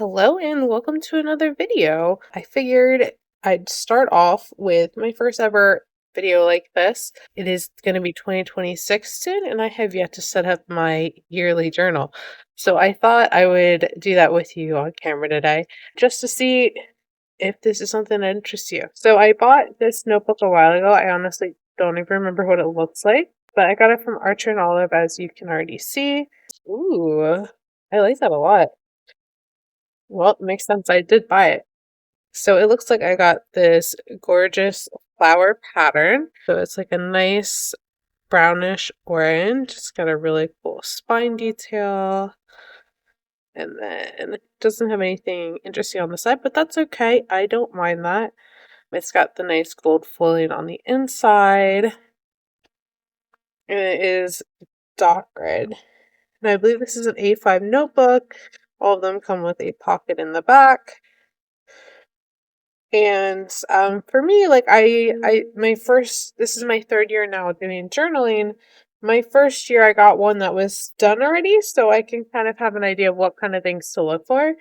Hello and welcome to another video. I figured I'd start off with my first ever video like this. It is going to be 2026 soon, and I have yet to set up my yearly journal. So I thought I would do that with you on camera today, just to see if this is something that interests you. So I bought this notebook a while ago. I honestly don't even remember what it looks like, but I got it from Archer and Olive, as you can already see. Ooh, I like that a lot. Well, it makes sense. I did buy it. So it looks like I got this gorgeous flower pattern. So it's like a nice brownish orange. It's got a really cool spine detail. And then it doesn't have anything interesting on the side, but that's okay. I don't mind that. It's got the nice gold foiling on the inside. And it is dot grid. And I believe this is an A5 notebook. All of them come with a pocket in the back. And for me, like this is my third year now doing journaling. My first year I got one that was done already, so I can kind of have an idea of what kind of things to look for.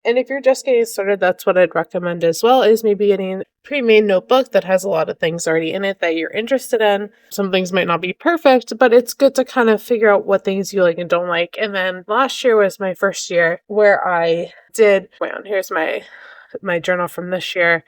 And if you're just getting started, that's what I'd recommend as well, is maybe getting a pre-made notebook that has a lot of things already in it that you're interested in. Some things might not be perfect, but it's good to kind of figure out what things you like and don't like. And then last year was my first year where I did, well, here's my journal from this year,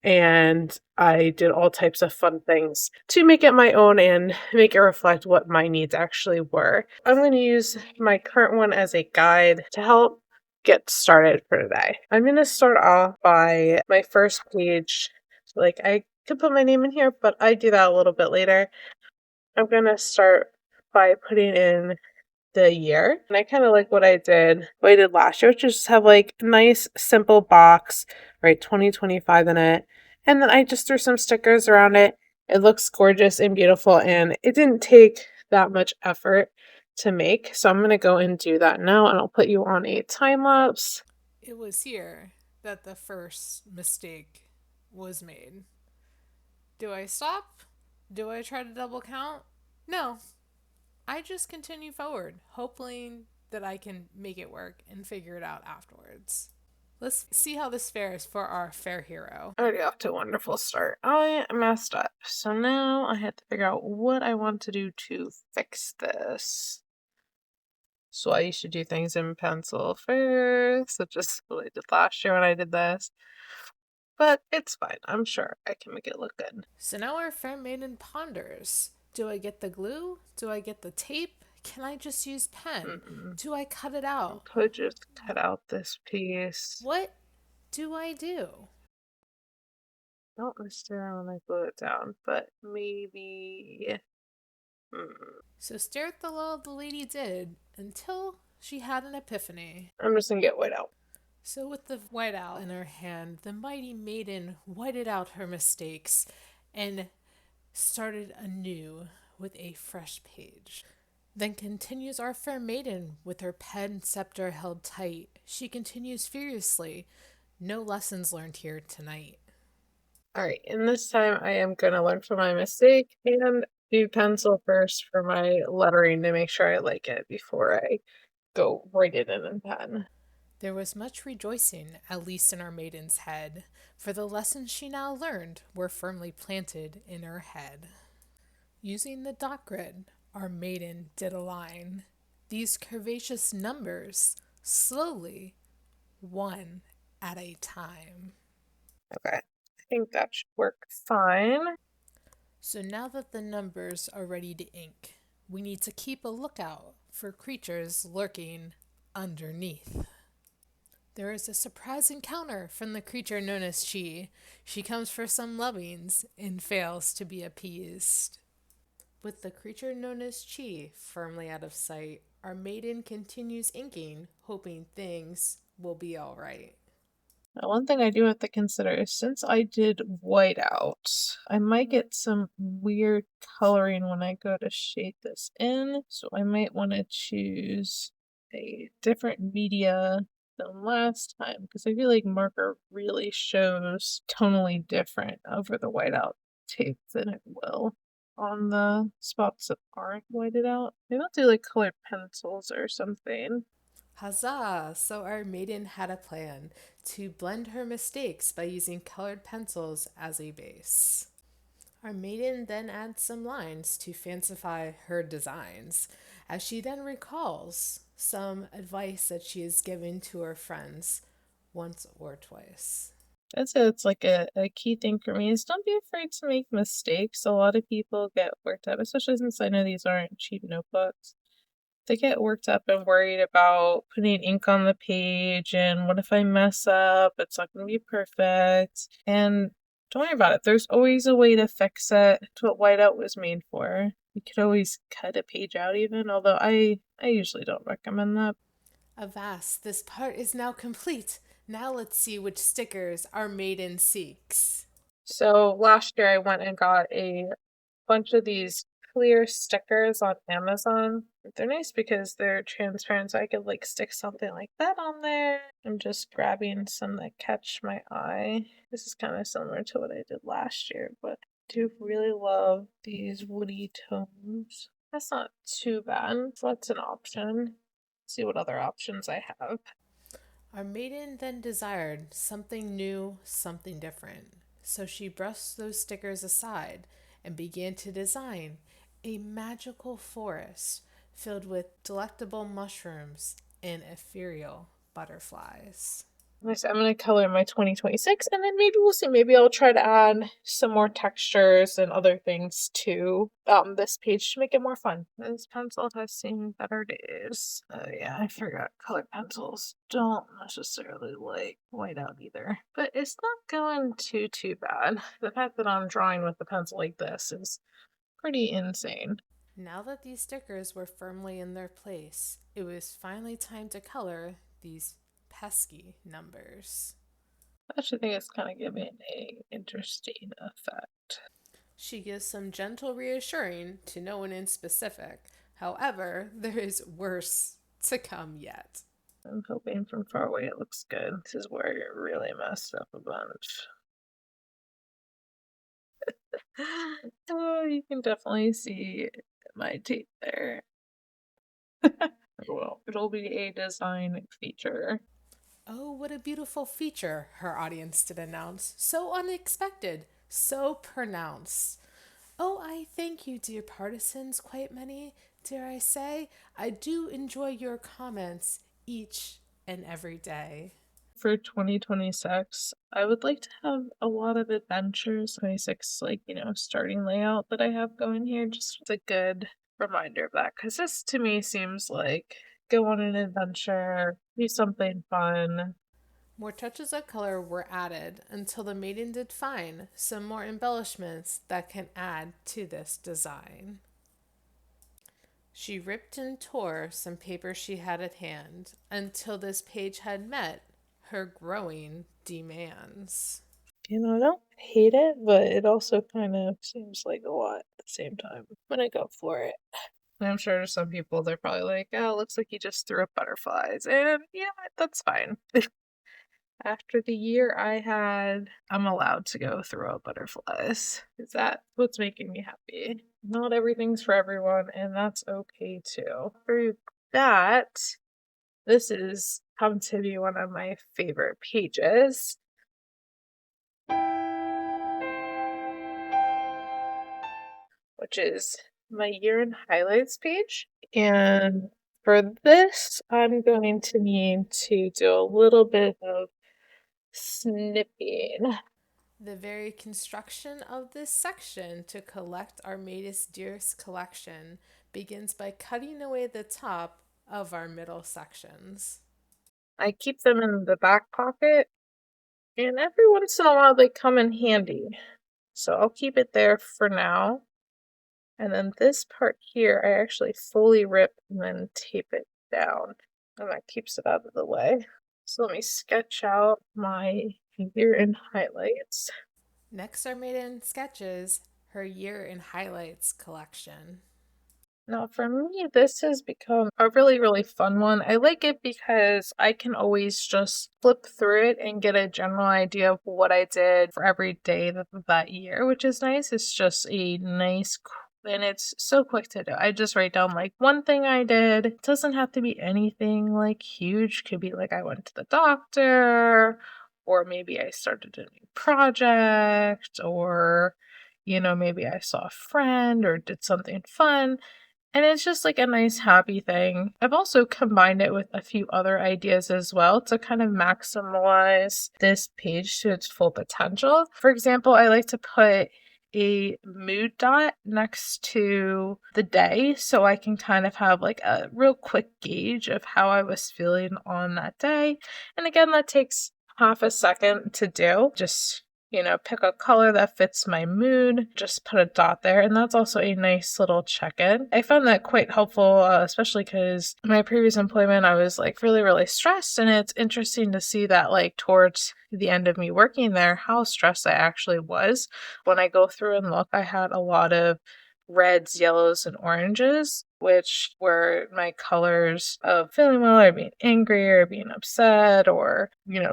and I did all types of fun things to make it my own and make it reflect what my needs actually were. I'm going to use my current one as a guide to help get started for today. I'm going to start off by my first page. Like, I could put my name in here, but I do that a little bit later. I'm going to start by putting in the year. And I kind of like what I did last year, which is just have like a nice simple box, right? 2025 in it. And then I just threw some stickers around it. It looks gorgeous and beautiful, and it didn't take that much effort to make. So I'm going to go and do that now, and I'll put you on a time lapse. It was here that the first mistake was made. Do I stop? Do I try to double count? No. I just continue forward, hoping that I can make it work and figure it out afterwards. Let's see how this fares for our fair hero. Already off to a wonderful start. I messed up. So now I have to figure out what I want to do to fix this. So I used to do things in pencil first, such as what I did last year when I did this. But it's fine. I'm sure I can make it look good. So now our fair maiden ponders. Do I get the glue? Do I get the tape? Can I just use pen? Mm-mm. Do I cut it I out? could just cut out this piece. What do I do? Not necessarily when I glue it down, but maybe. So stare at the law the lady did until she had an epiphany. I'm just gonna get white out. So, with the whiteout in her hand, the mighty maiden whited out her mistakes and started anew with a fresh page. Then continues our fair maiden with her pen scepter held tight. She continues furiously. No lessons learned here tonight. Alright, and this time I am gonna learn from my mistake and do pencil first for my lettering to make sure I like it before I go write it in pen. There was much rejoicing, at least in our maiden's head, for the lessons she now learned were firmly planted in her head. Using the dot grid, our maiden did align these curvaceous numbers slowly, one at a time. Okay, I think that should work fine. So now that the numbers are ready to ink, we need to keep a lookout for creatures lurking underneath. There is a surprise encounter from the creature known as Chi. She comes for some lovings and fails to be appeased. With the creature known as Chi firmly out of sight, our maiden continues inking, hoping things will be alright. Now, one thing I do have to consider is since I did white out, I might get some weird coloring when I go to shade this in. So I might want to choose a different media than last time because I feel like marker really shows tonally different over the whiteout tape than it will on the spots that aren't whited out. Maybe I'll do like colored pencils or something. Huzzah! So our maiden had a plan to blend her mistakes by using colored pencils as a base. Our maiden then adds some lines to fancify her designs, as she then recalls some advice that she has given to her friends once or twice. That's it. It's like a key thing for me is don't be afraid to make mistakes. A lot of people get worked up, especially since I know these aren't cheap notebooks. They get worked up and worried about putting ink on the page and what if I mess up? It's not going to be perfect. And don't worry about it. There's always a way to fix it. It's what whiteout was made for. You could always cut a page out even, although I usually don't recommend that. Avast, this part is now complete. Now let's see which stickers our maiden seeks. So last year I went and got a bunch of these clear stickers on Amazon. They're nice because they're transparent, so I could like stick something like that on there. I'm just grabbing some that catch my eye. This is kind of similar to what I did last year, but I do really love these woody tones. That's not too bad, so that's an option. Let's see what other options I have. Our maiden then desired something new, something different. So she brushed those stickers aside and began to design a magical forest filled with delectable mushrooms and ethereal butterflies. I'm going to color my 2026 and then maybe we'll see. Maybe I'll try to add some more textures and other things to this page to make it more fun. This pencil has seen better days. Oh yeah, I forgot colored pencils don't necessarily like whiteout either. But it's not going too bad. The fact that I'm drawing with a pencil like this is pretty insane. Now that these stickers were firmly in their place, it was finally time to color these pesky numbers. I actually think it's kind of giving a interesting effect. She gives some gentle reassuring to no one in specific. However, there is worse to come yet. I'm hoping from far away it looks good. This is where it really messed up a bunch. Oh, you can definitely see my tape there. Well, it'll be a design feature. Oh, what a beautiful feature, her audience did announce. So unexpected, so pronounced. Oh, I thank you, dear partisans, quite many, dare I say. I do enjoy your comments each and every day. For 2026, I would like to have a lot of adventures. 26, like, starting layout that I have going here, just a good reminder of that. Because this to me seems like go on an adventure, do something fun. More touches of color were added until the maiden did find some more embellishments that can add to this design. She ripped and tore some paper she had at hand until this page had met her growing demands. I don't hate it, but it also kind of seems like a lot at the same time when I go for it. And I'm sure to some people, they're probably like, oh, it looks like you just threw up butterflies. And yeah, that's fine. After the year I had, I'm allowed to go throw up butterflies. Is that what's making me happy? Not everything's for everyone, and that's okay too. For that, this is come to be one of my favorite pages, which is my year in highlights page. And for this, I'm going to need to do a little bit of snipping. The very construction of this section to collect our Matus Dearest collection begins by cutting away the top of our middle sections. I keep them in the back pocket, and every once in a while they come in handy. So I'll keep it there for now. And then this part here, I actually fully rip and then tape it down. And that keeps it out of the way. So let me sketch out my year in highlights. Next are Maiden sketches her year in highlights collection. Now, for me, this has become a really fun one. I like it because I can always just flip through it and get a general idea of what I did for every day that year, which is nice. It's just a nice, And it's so quick to do. I just write down like one thing I did. It doesn't have to be anything like huge. Could be like I went to the doctor, or maybe I started a new project, or maybe I saw a friend or did something fun. And it's just like a nice happy thing. I've also combined it with a few other ideas as well to kind of maximize this page to its full potential. For example, I like to put a mood dot next to the day so I can kind of have like a real quick gauge of how I was feeling on that day. And again, that takes half a second to do. Just pick a color that fits my mood, just put a dot there. And that's also a nice little check in. I found that quite helpful, especially because my previous employment, I was like really, really stressed. And it's interesting to see that, like, towards the end of me working there, how stressed I actually was. When I go through and look, I had a lot of reds, yellows, and oranges, which were my colors of feeling well or being angry or being upset or,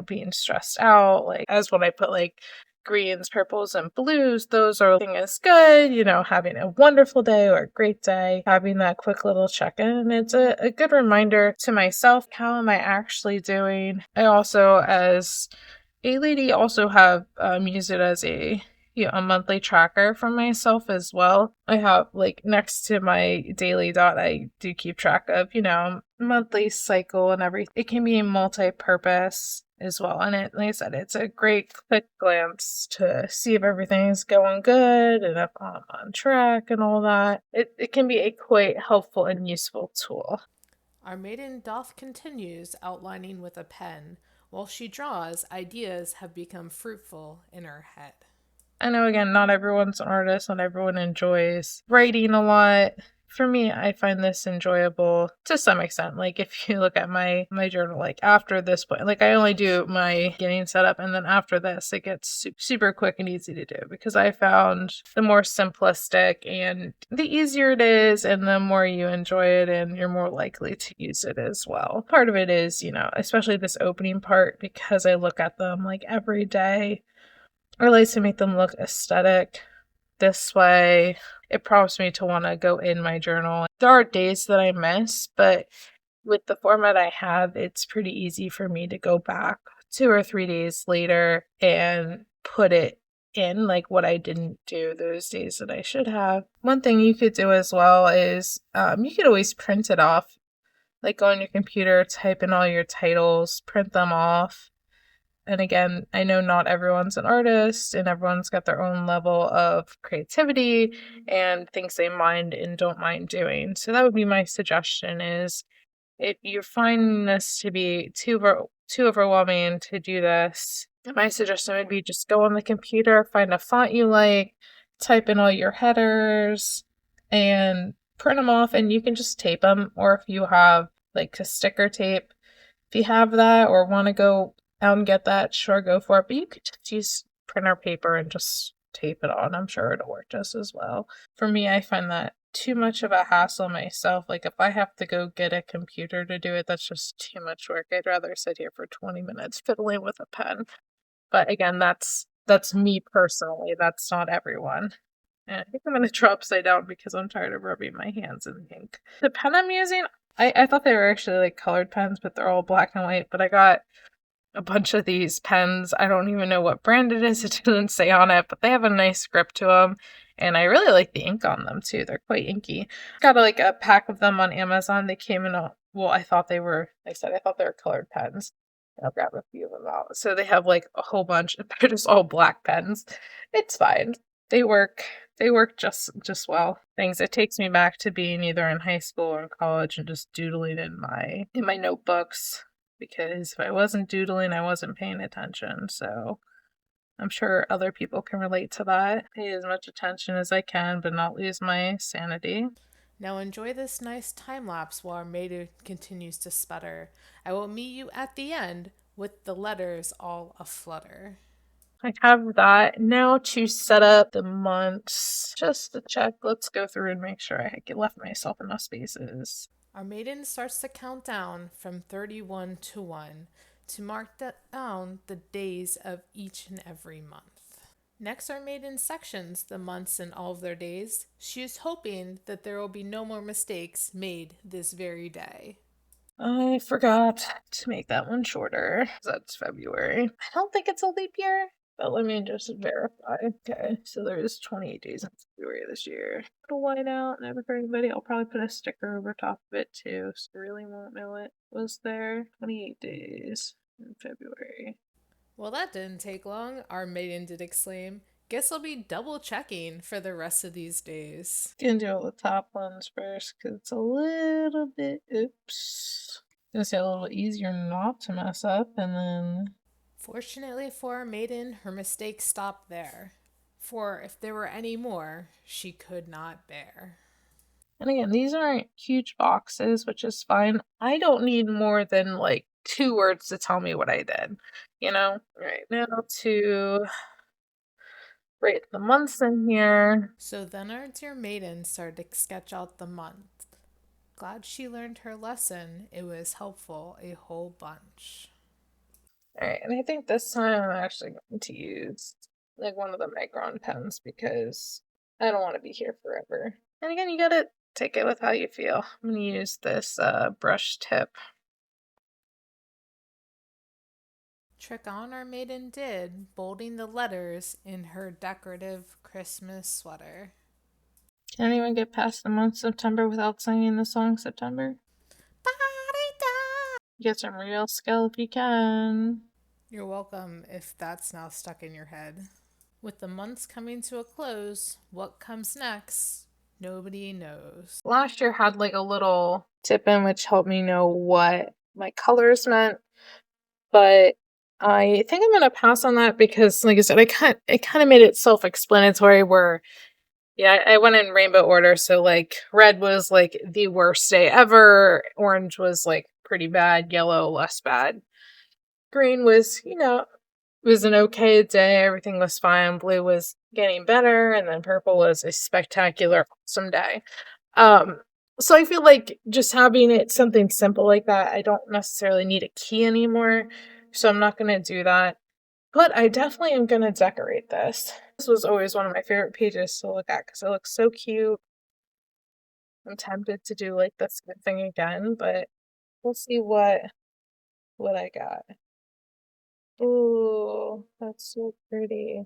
being stressed out. Like, as when I put like greens, purples, and blues, those are looking as good, having a wonderful day or a great day, having that quick little check in. And it's a good reminder to myself, how am I actually doing? I also, as a lady, also have used it as a monthly tracker for myself as well. I have like next to my daily dot, I do keep track of, monthly cycle and everything. It can be multi-purpose as well. And it, like I said, it's a great quick glance to see if everything's going good and if I'm on track and all that. It can be a quite helpful and useful tool. Our maiden doth continues, outlining with a pen. While she draws, ideas have become fruitful in her head. I know, again, not everyone's an artist, not everyone enjoys writing a lot. For me, I find this enjoyable to some extent. Like, if you look at my journal, like after this point, like I only do my beginning setup, and then after this, it gets super quick and easy to do because I found the more simplistic and the easier it is, and the more you enjoy it, and you're more likely to use it as well. Part of it is, especially this opening part, because I look at them like every day. I like to make them look aesthetic. This way, it prompts me to want to go in my journal. There are days that I miss, but with the format I have, it's pretty easy for me to go back 2 or 3 days later and put it in, like what I didn't do those days that I should have. One thing you could do as well is you could always print it off. Like, go on your computer, type in all your titles, print them off. And again, I know not everyone's an artist and everyone's got their own level of creativity and things they mind and don't mind doing. So that would be my suggestion, is if you're finding this to be too overwhelming to do this, my suggestion would be just go on the computer, find a font you like, type in all your headers, and print them off, and you can just tape them. Or if you have like a sticker tape, if you have that or want to go out and get that, sure, go for it. But you could just use printer paper and just tape it on. I'm sure it'll work just as well. For me, I find that too much of a hassle myself. Like, if I have to go get a computer to do it, that's just too much work. I'd rather sit here for 20 minutes fiddling with a pen. But again, that's me personally. That's not everyone. And I think I'm gonna draw upside down because I'm tired of rubbing my hands in ink. The pen I'm using, I thought they were actually like colored pens, but they're all black and white. But I got a bunch of these pens. I don't even know what brand it is. It doesn't say on it, but they have a nice grip to them. And I really like the ink on them too. They're quite inky. Got like a pack of them on Amazon. They came in well, I thought they were, like I said, I thought they were colored pens. I'll grab a few of them out. So they have like a whole bunch. They're just all black pens. It's fine. They work. They work just well. Things, it takes me back to being either in high school or in college and just doodling in my notebooks, because if I wasn't doodling, I wasn't paying attention. So I'm sure other people can relate to that. Pay as much attention as I can, but not lose my sanity. Now enjoy this nice time lapse while our maiden continues to sputter. I will meet you at the end with the letters all aflutter. I have that now to set up the months. Just to check, let's go through and make sure I left myself enough spaces. Our maiden starts to count down from 31 to 1 to mark down the days of each and every month. Next are made in sections, the months and all of their days. She is hoping that there will be no more mistakes made this very day. I forgot to make that one shorter. That's February. I don't think it's a leap year, but let me just verify. Okay, so there's 28 days in February this year. Put a white out, never for anybody. I'll probably put a sticker over top of it too, so you really won't know it was there. 28 days in February. Well, that didn't take long, our maiden did exclaim. Guess I'll be double checking for the rest of these days. Gonna do all the top ones first because it's a little bit, oops. Gonna say a little easier not to mess up, and then Fortunately for our maiden, her mistake stopped there. For if there were any more, she could not bear. and again, these aren't huge boxes, which is fine. I don't need more than like 2 words to tell me what I did, you know? Right now to write the months in here. So then our dear maiden started to sketch out the month. Glad she learned her lesson. It was helpful a whole bunch. Alright, and I think this time I'm actually going to use like one of the Micron pens because I don't want to be here forever. And again, you gotta take it with how you feel. I'm gonna use this brush tip. Trick on our maiden did, bolding the letters in her decorative Christmas sweater. Can anyone get past the month September without singing the song September? Get some real skill if you can. You're welcome if that's now stuck in your head. With the months coming to a close, what comes next? Nobody knows. Last year had like a little tip in which helped me know what my colors meant, but I think I'm gonna pass on that because, like I said, it kind of made it self-explanatory. Where yeah, I went in rainbow order, so like red was like the worst day ever, orange was like pretty bad, yellow less bad, green was it was an okay day, everything was fine, blue was getting better, and then purple was a spectacular awesome day. Um, so I feel like just having it something simple like that, I don't necessarily need a key anymore. So I'm not gonna do that. But I definitely am gonna decorate this. This was always one of my favorite pages to look at because it looks so cute. I'm tempted to do like this thing again, but we'll see what I got. Ooh, that's so pretty.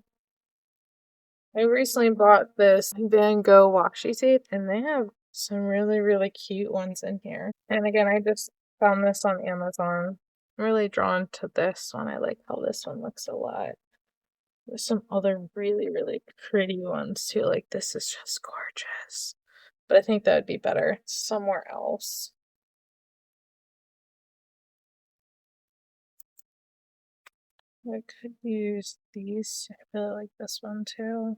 I recently bought this Van Gogh washi tape, and they have some really, really cute ones in here. And again, I just found this on Amazon. I'm really drawn to this one. I like how this one looks a lot. There's some other really, really pretty ones too. Like this is just gorgeous. But I think that would be better somewhere else. I could use these. I really like this one too.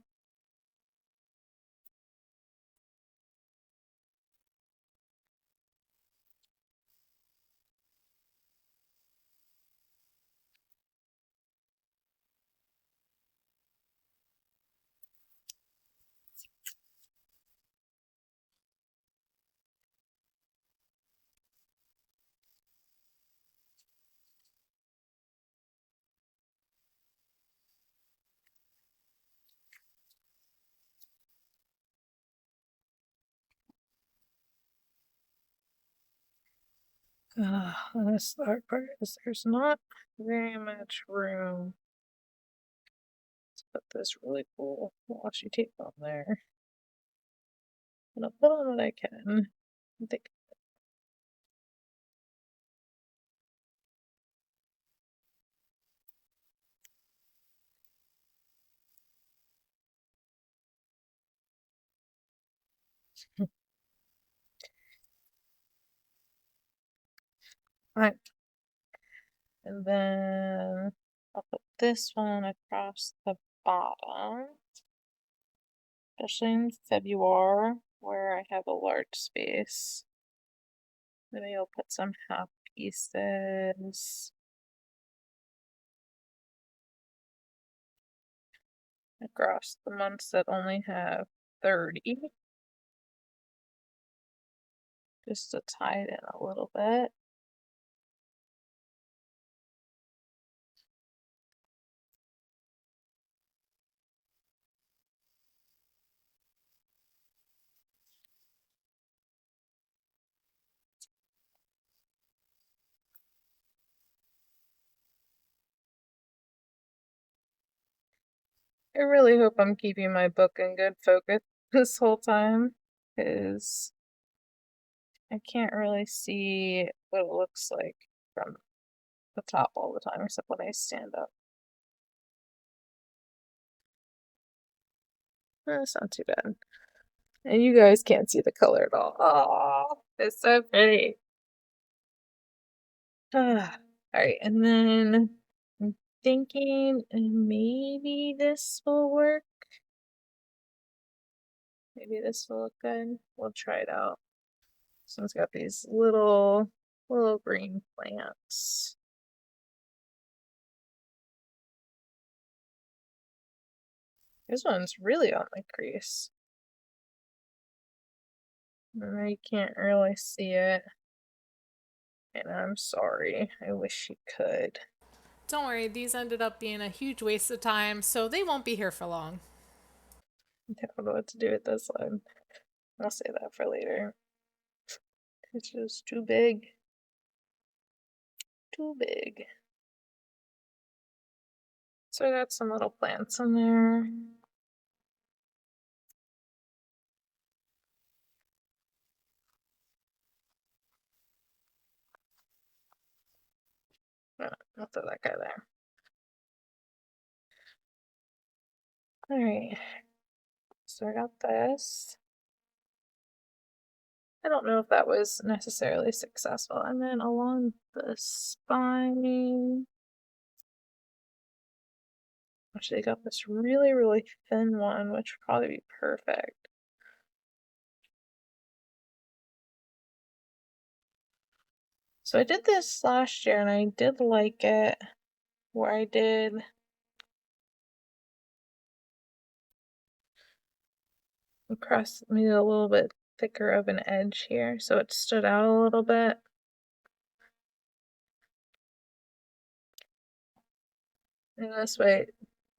This hard part is there's not very much room to put this really cool washi tape on there. I'm gonna put on what I can. I think Alright, and then I'll put this one across the bottom, especially in February where I have a large space. Maybe I'll put some half pieces across the months that only have 30, just to tie it in a little bit. I really hope I'm keeping my book in good focus this whole time, because I can't really see what it looks like from the top all the time, except when I stand up. That's not too bad. And you guys can't see the color at all. Oh, it's so pretty. Alright, and then I'm thinking maybe this will work. Maybe this will look good. We'll try it out. This one's got these little green plants. This one's really on the crease. I can't really see it. And I'm sorry. I wish you could. Don't worry, these ended up being a huge waste of time, so they won't be here for long. I don't know what to do with this one. I'll say that for later. It's just too big. Too big. So I got some little plants in there. I'll throw that guy there. Alright. So I got this. I don't know if that was necessarily successful. And then along the spine, actually, I got this really, really thin one, which would probably be perfect. So I did this last year and I did like it, where I did across, made it a little bit thicker of an edge here, so it stood out a little bit. And this way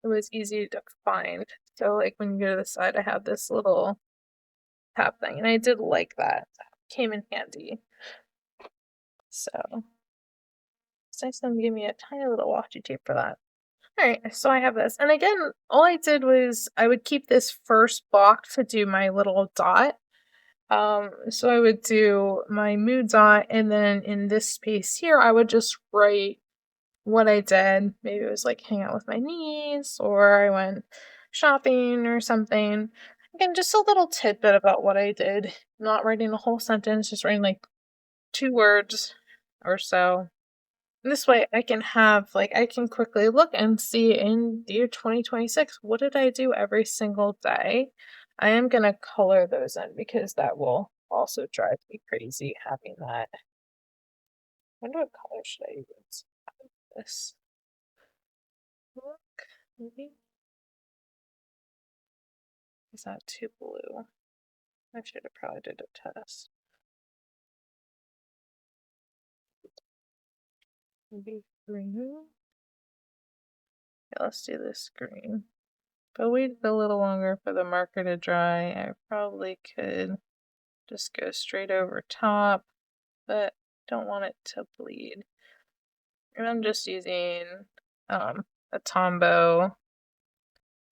it was easy to find. So like when you go to the side, I had this little tab thing, and I did like that. Came in handy. So it's nice of them to give me a tiny little washi tape for that. Alright, so I have this. And again, all I did was I would keep this first block to do my little dot. So I would do my mood dot, and then in this space here, I would just write what I did. Maybe it was like hang out with my niece, or I went shopping or something. Again, just a little tidbit about what I did. Not writing a whole sentence, just writing like 2 words or so. This way I can have, like, I can quickly look and see in the year 2026, what did I do every single day? I am going to color those in because that will also drive me crazy having that. I wonder what color should I use? This. Look, maybe. Is that too blue? I should have probably did a test. Maybe green. Yeah, let's do this green. But wait a little longer for the marker to dry. I probably could just go straight over top, but don't want it to bleed. And I'm just using a Tombow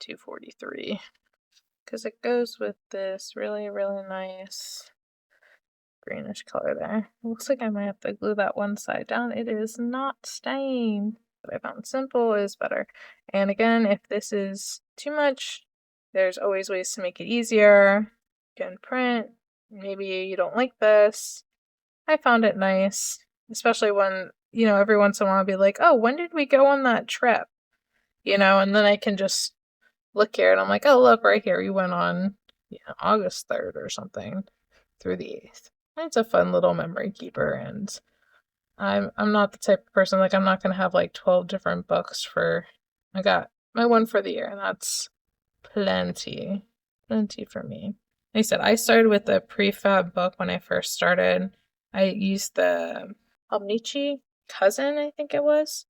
243 because it goes with this really, really nice greenish color there. It looks like I might have to glue that one side down. It is not stained. But I found simple is better. And again, if this is too much, there's always ways to make it easier. You can print. Maybe you don't like this. I found it nice, especially when, every once in a while I'll be like, oh, when did we go on that trip? And then I can just look here and I'm like, oh, look, right here, we went on, August 3rd or something through the 8th. It's a fun little memory keeper, and I'm not the type of person, like, I'm not gonna have like 12 different books for, I got my one for the year, and that's plenty. Plenty for me. Like I said, I started with a prefab book when I first started. I used the Omnichi Cousin, I think it was.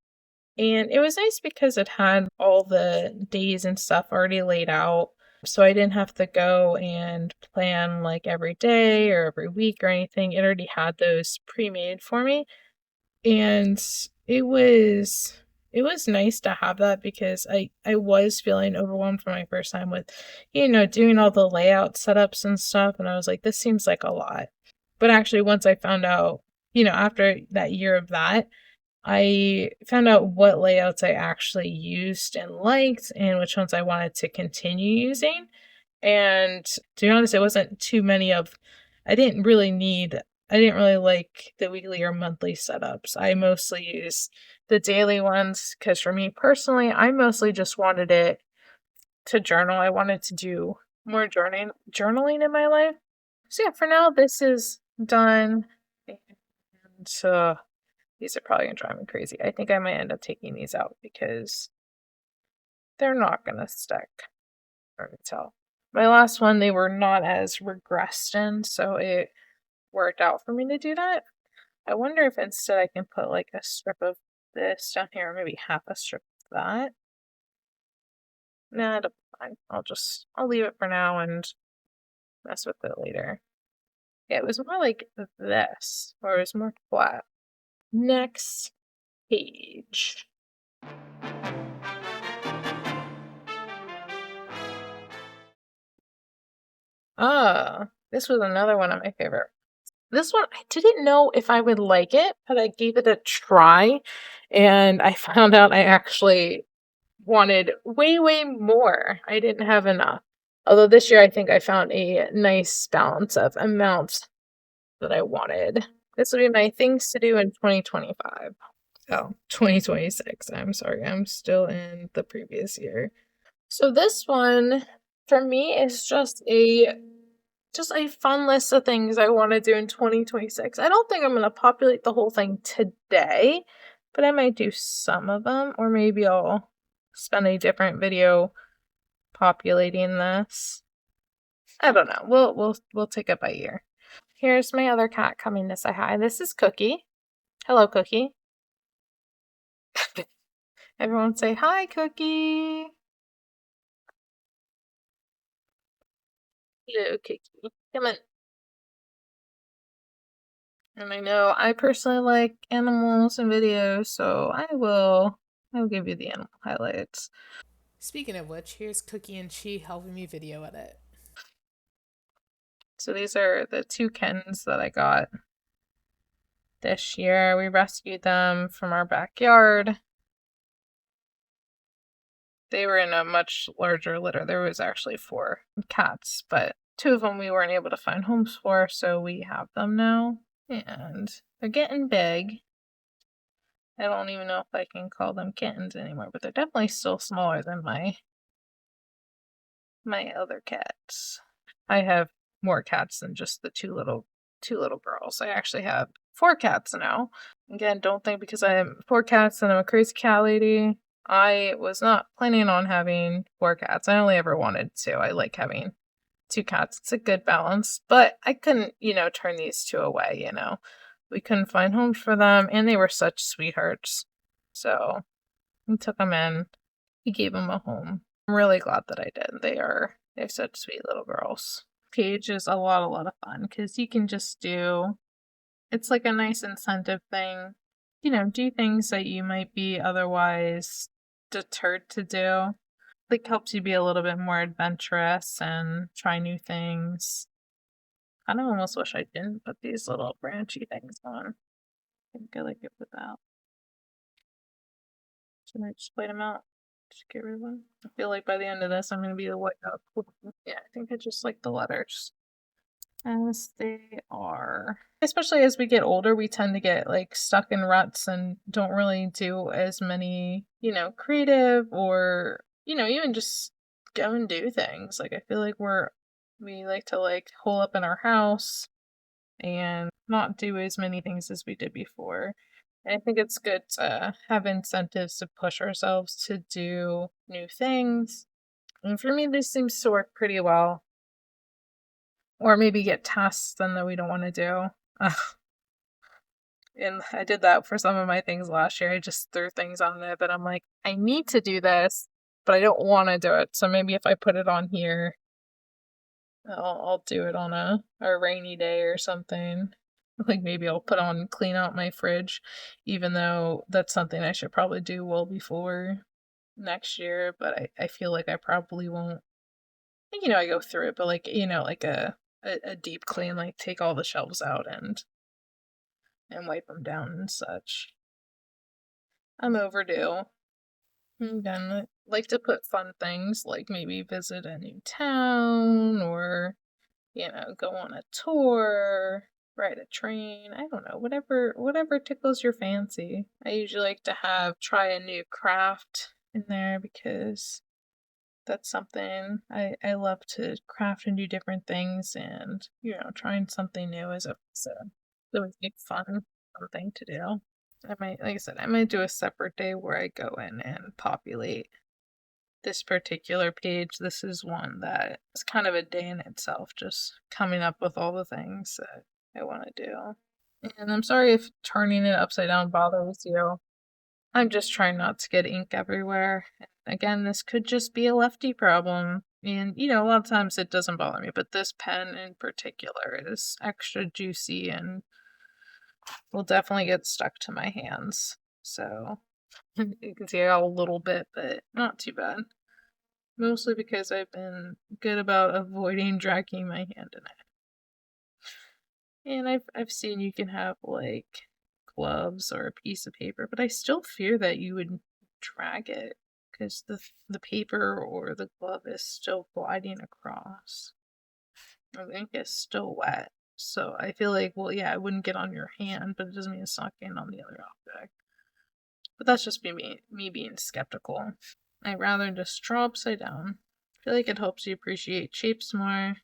And it was nice because it had all the days and stuff already laid out. So I didn't have to go and plan like every day or every week or anything. It already had those pre made for me. And it was it was nice to have that because I was feeling overwhelmed for my first time with, doing all the layout setups and stuff. And I was like, this seems like a lot. But actually, once I found out, after that year of that, I found out what layouts I actually used and liked and which ones I wanted to continue using. And to be honest, it wasn't too many of, I didn't really need, I didn't really like the weekly or monthly setups. I mostly used the daily ones because for me personally, I mostly just wanted it to journal. I wanted to do more journaling in my life. So yeah, for now, this is done. And these are probably gonna drive me crazy. I think I might end up taking these out because they're not gonna stick. Hard to tell. My last one, they were not as regressed in, so it worked out for me to do that. I wonder if instead I can put like a strip of this down here, or maybe half a strip of that. Nah, it'll be fine. I'll leave it for now and mess with it later. Yeah, it was more like this, or it was more flat. Next page. This was another one of my favorite. This one, I didn't know if I would like it, but I gave it a try, and I found out I actually wanted way, way more. I didn't have enough. Although this year I think I found a nice balance of amounts that I wanted. This will be my things to do in 2025. Oh, 2026. I'm sorry. I'm still in the previous year. So this one for me is just a fun list of things I want to do in 2026. I don't think I'm going to populate the whole thing today, but I might do some of them, or maybe I'll spend a different video populating this. I don't know. We'll take it by ear. Here's my other cat coming to say hi. This is Cookie. Hello, Cookie. Everyone say hi, Cookie. Hello, Cookie. Come on. And I know I personally like animals and videos, so I'll give you the animal highlights. Speaking of which, here's Cookie and Chi helping me video edit. So these are the two kittens that I got this year. We rescued them from our backyard. They were in a much larger litter. There was actually 4 cats, but 2 of them we weren't able to find homes for, so we have them now. And they're getting big. I don't even know if I can call them kittens anymore, but they're definitely still smaller than my other cats. I have more cats than just the two little girls. I actually have 4 cats now. Again, don't think because I have 4 cats and I'm a crazy cat lady. I was not planning on having 4 cats. I only ever wanted 2. I like having 2 cats. It's a good balance, but I couldn't, turn these 2 away. We couldn't find homes for them, and they were such sweethearts. So we took them in. We gave them a home. I'm really glad that I did. They're such sweet little girls. Page is a lot of fun because you can just it's like a nice incentive thing. Do things that you might be otherwise deterred to do. Like helps you be a little bit more adventurous and try new things. I kind of almost wish I didn't put these little branchy things on. I think I like it without. Should I just white them out? Just get rid of them? I feel like by the end of this, I'm going to be the white out. Yeah, I think I just like the letters as they are. Especially as we get older, we tend to get like stuck in ruts and don't really do as many, creative or, even just go and do things. Like I feel like we like to like hole up in our house and not do as many things as we did before. And I think it's good to have incentives to push ourselves to do new things. And for me, this seems to work pretty well. Or maybe get tasks done that we don't want to do. And I did that for some of my things last year. I just threw things on there that I'm like, I need to do this, but I don't want to do it. So maybe if I put it on here, I'll do it on a rainy day or something. Like maybe I'll put on clean out my fridge, even though that's something I should probably do well before next year, but I feel like I probably won't. I go through it, but like, like a deep clean, like take all the shelves out and wipe them down and such. I'm overdue. Again, I like to put fun things like maybe visit a new town or, go on a tour, ride a train. I don't know, whatever tickles your fancy. I usually like to have try a new craft in there because that's something I love to craft and do different things and, trying something new is always a fun thing to do. I might, like I said, I might do a separate day where I go in and populate this particular page. This is one that is kind of a day in itself, just coming up with all the things that I want to do. And I'm sorry if turning it upside down bothers you. I'm just trying not to get ink everywhere. Again, this could just be a lefty problem. And, a lot of times it doesn't bother me, but this pen in particular is extra juicy and will definitely get stuck to my hands. So, you can see I got a little bit, but not too bad. Mostly because I've been good about avoiding dragging my hand in it. And I've seen you can have like gloves or a piece of paper, but I still fear that you would drag it because the paper or the glove is still gliding across. Or the ink is still wet. So I feel like, well, yeah, it wouldn't get on your hand, but it doesn't mean it's not getting on the other object. But that's just me being skeptical. I'd rather just draw upside down. I feel like it helps you appreciate shapes more,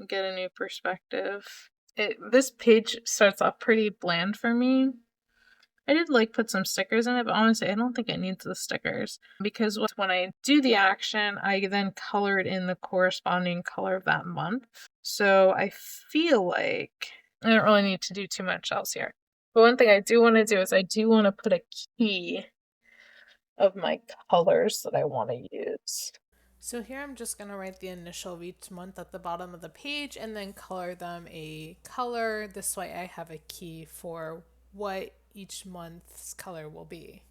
get a new perspective. This page starts off pretty bland for me. I did like put some stickers in it, but honestly, I don't think it needs the stickers because when I do the action, I then color it in the corresponding color of that month. So I feel like I don't really need to do too much else here. But one thing I do want to do is I do want to put a key of my colors that I want to use. So here I'm just going to write the initial of each month at the bottom of the page and then color them a color. This way I have a key for what each month's color will be.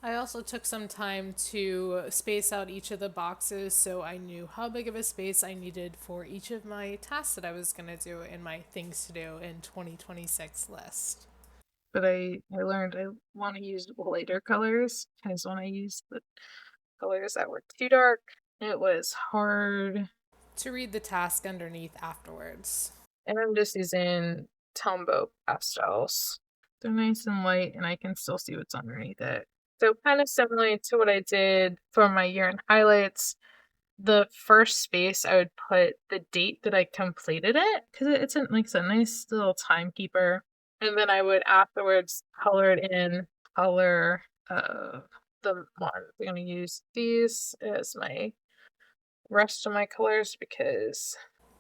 I also took some time to space out each of the boxes so I knew how big of a space I needed for each of my tasks that I was going to do in my things to do in 2026 list. But I learned I want to use lighter colors because when I used the colors that were too dark, it was hard. To read the task underneath afterwards. And I'm just using Tombow pastels. They're nice and light, and I can still see what's underneath it. So kind of similar to what I did for my year-end highlights. The first space, I would put the date that I completed it because it's like a nice little timekeeper. And then I would afterwards color it in color of the month. I'm going to use these as my rest of my colors because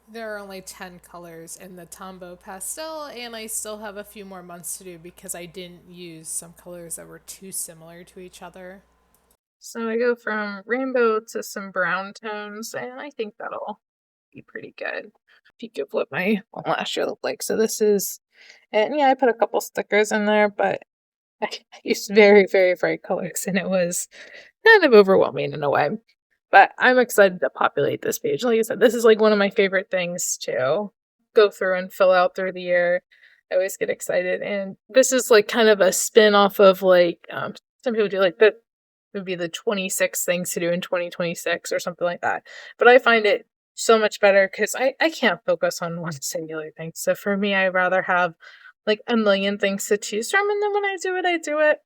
There are only 10 colors in the Tombow pastel, and I still have a few more months to do because I didn't use some colors that were too similar to each other. so I go from rainbow to some brown tones, and I think that'll be pretty good. Peek of what my last year looked like. So this is, and yeah, I put a couple stickers in there, but I used very, very bright colors, and it was kind of overwhelming in a way. But I'm excited to populate this page. Like I said, this is like one of my favorite things to go through and fill out through the year. I always get excited, and this is like kind of a spin off of like some people do like the would be the 26 things to do in 2026 or something like that. But I find it so much better because I can't focus on one singular thing. So for me, I'd rather have like a million things to choose from, and then when I do it,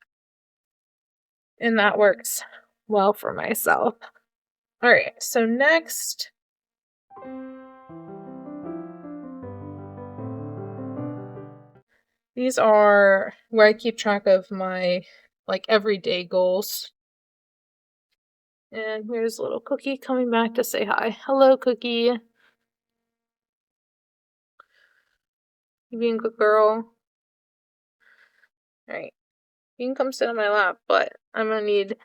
and that works well for myself. All right, so next, these are where I keep track of my like everyday goals. And here's little Cookie coming back to say hi. Hello, Cookie. You being a good girl? All right, you can come sit on my lap, but I'm gonna need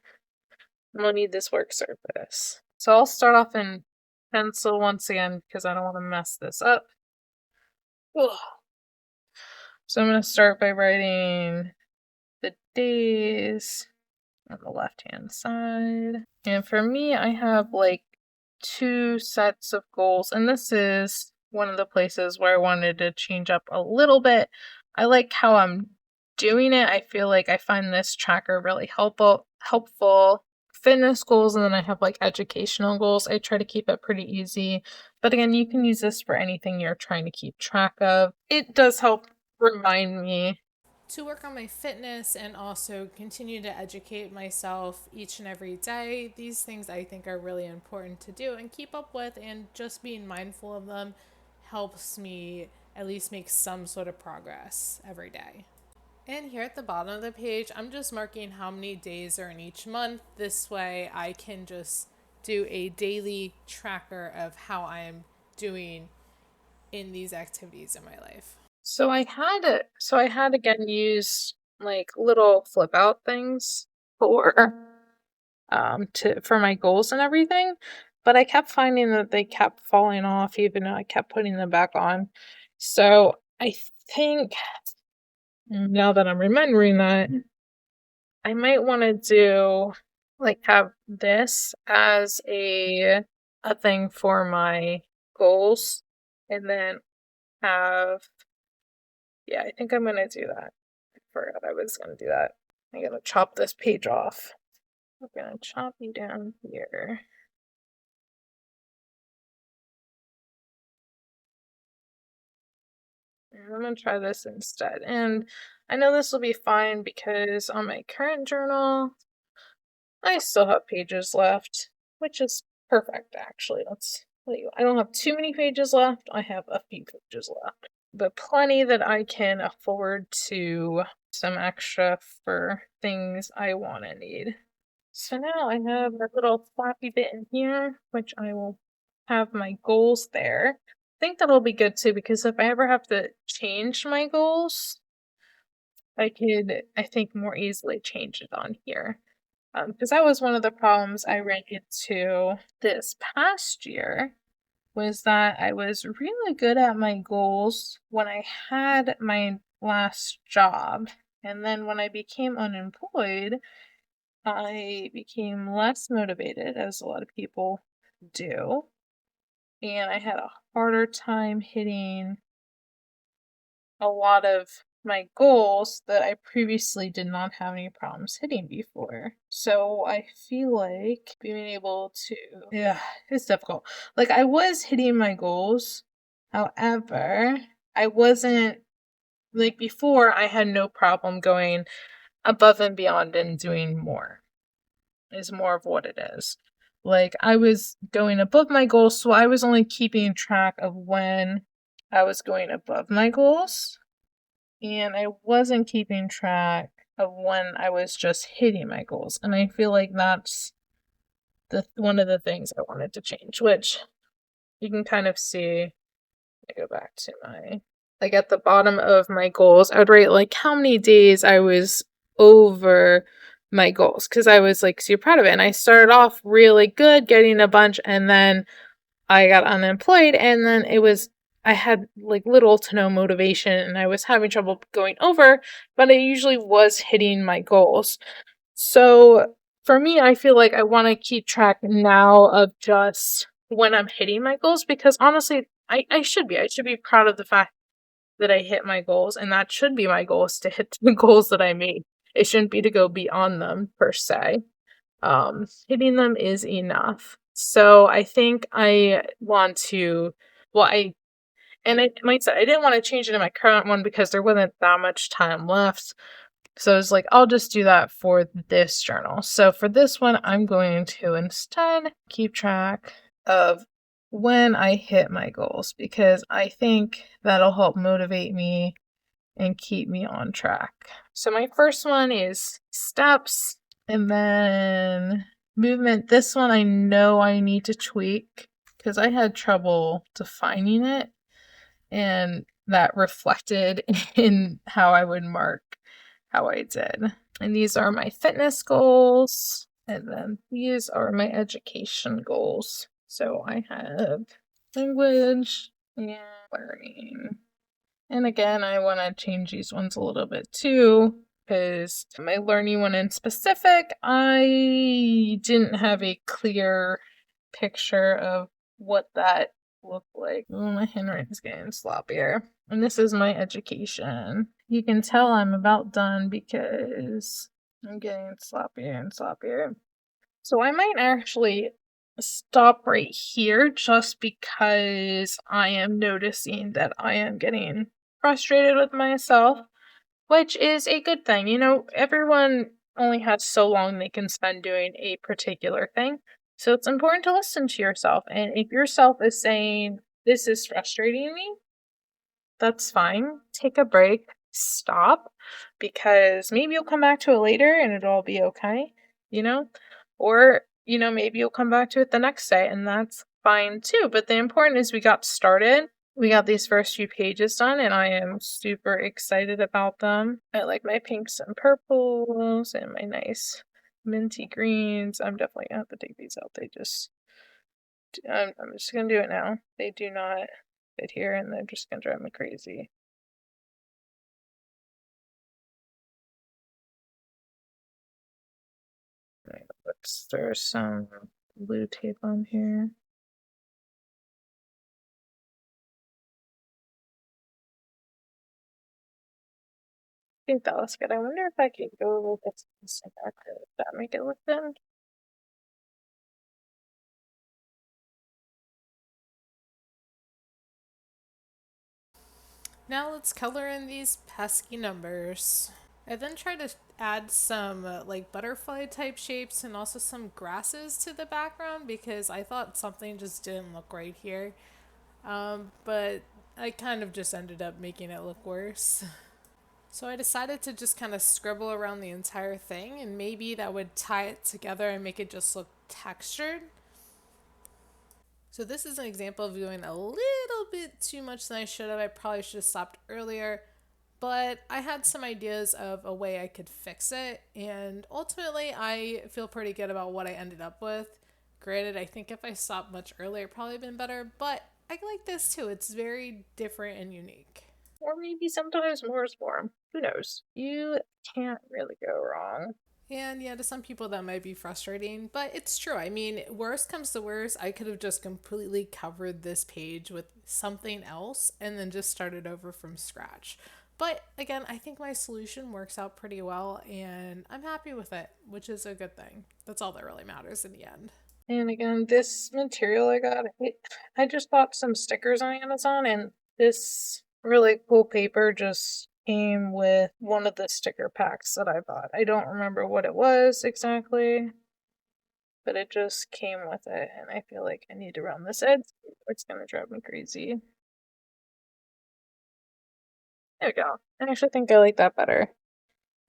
this work surface. So I'll start off in pencil once again because I don't want to mess this up. Ugh. So I'm going to start by writing the days on the left-hand side. And for me, I have like 2 sets of goals, and this is one of the places where I wanted to change up a little bit. I like how I'm doing it. I feel like I find this tracker really helpful. Fitness goals, and then I have like educational goals. I try to keep it pretty easy. But again, you can use this for anything you're trying to keep track of. It does help remind me To work on my fitness and also continue to educate myself each and every day. These things I think are really important to do and keep up with, and just being mindful of them helps me at least make some sort of progress every day. And here at the bottom of the page, I'm just marking how many days are in each month. This way I can just do a daily tracker of how I am doing in these activities in my life. So I had again used like little flip out things for for my goals and everything, but I kept finding that they kept falling off even though I kept putting them back on. So I think now that I'm remembering that, I might want to do like have this as a thing for my goals and then have yeah, I think I'm gonna do that. I forgot I was gonna do that. I'm gonna chop this page off. I'm gonna chop you down here. And I'm gonna try this instead. And I know this will be fine because on my current journal, I still have pages left, which is perfect actually. Let's tell you, I don't have too many pages left. I have a few pages left, but plenty that I can afford to some extra for things I want to need. So now I have a little floppy bit in here, which I will have my goals there. I think that'll be good too, because if I ever have to change my goals, I could, I think, more easily change it on here. Because that was one of the problems I ran into this past year, was that I was really good at my goals when I had my last job. And then when I became unemployed, I became less motivated, as a lot of people do, and I had a harder time hitting a lot of my goals that I previously did not have any problems hitting before. So I feel like being able to, yeah, it's difficult. Like I was hitting my goals, however, I wasn't like before, I had no problem going above and beyond and doing more. Is more of what it is. Like I was going above my goals, so I was only keeping track of when I was going above my goals, and I wasn't keeping track of when I was just hitting my goals. And I feel like that's the one of the things I wanted to change, which you can kind of see. I go back to my like at the bottom of my goals, I would write like how many days I was over my goals because I was like super proud of it. And I started off really good, getting a bunch, and then I got unemployed, and then I had like little to no motivation and I was having trouble going over, but I usually was hitting my goals. So for me, I feel like I want to keep track now of just when I'm hitting my goals because honestly, I should be. I should be proud of the fact that I hit my goals, and that should be my goal is to hit the goals that I made. It shouldn't be to go beyond them per se. Hitting them is enough. So I think I want to, well, I might say I didn't want to change it in my current one because there wasn't that much time left. So I was like, I'll just do that for this journal. So for this one, I'm going to instead keep track of when I hit my goals because I think that'll help motivate me and keep me on track. So my first one is steps and then movement. This one I know I need to tweak because I had trouble defining it and that reflected in how I would mark how I did. And these are my fitness goals, and then these are my education goals. So I have language and learning. And again, I want to change these ones a little bit too, because my learning one in specific, I didn't have a clear picture of what that looked like. Oh, my handwriting's getting sloppier. And this is my education. You can tell I'm about done because I'm getting sloppier and sloppier. So I might actually stop right here just because I am noticing that I am getting frustrated with myself, which is a good thing. You know, everyone only has so long they can spend doing a particular thing. So it's important to listen to yourself. And if yourself is saying, this is frustrating me, that's fine. Take a break, stop, because maybe you'll come back to it later and it'll all be okay, you know? Or, you know, maybe you'll come back to it the next day and that's fine too. But the important is we got started. We got these first few pages done and I am super excited about them. I like my pinks and purples and my nice minty greens. I'm definitely gonna have to take these out. They just, I'm just gonna do it now. They do not fit here and they're just gonna drive me crazy. Let's throw some blue tape on here. I think that looks good. I wonder if I could go a little bit to the center. Could that make it look good? Now let's color in these pesky numbers. I then try to add some like butterfly type shapes and also some grasses to the background because I thought something just didn't look right here. But I kind of just ended up making it look worse. So I decided to just kind of scribble around the entire thing and maybe that would tie it together and make it just look textured. So this is an example of doing a little bit too much than I should have. I probably should have stopped earlier, but I had some ideas of a way I could fix it, and ultimately I feel pretty good about what I ended up with. Granted, I think if I stopped much earlier, it probably been better, but I like this too. It's very different and unique. Or maybe sometimes more is more. Who knows? You can't really go wrong. And yeah, to some people that might be frustrating, but it's true. I mean, worst comes to worst, I could have just completely covered this page with something else and then just started over from scratch. But again, I think my solution works out pretty well and I'm happy with it, which is a good thing. That's all that really matters in the end. And again, this material I got, I just bought some stickers on Amazon, and this really cool paper just came with one of the sticker packs that I bought. I don't remember what it was exactly, but it just came with it, and I feel like I need to round this edge. It's gonna drive me crazy. There we go. I actually think I like that better.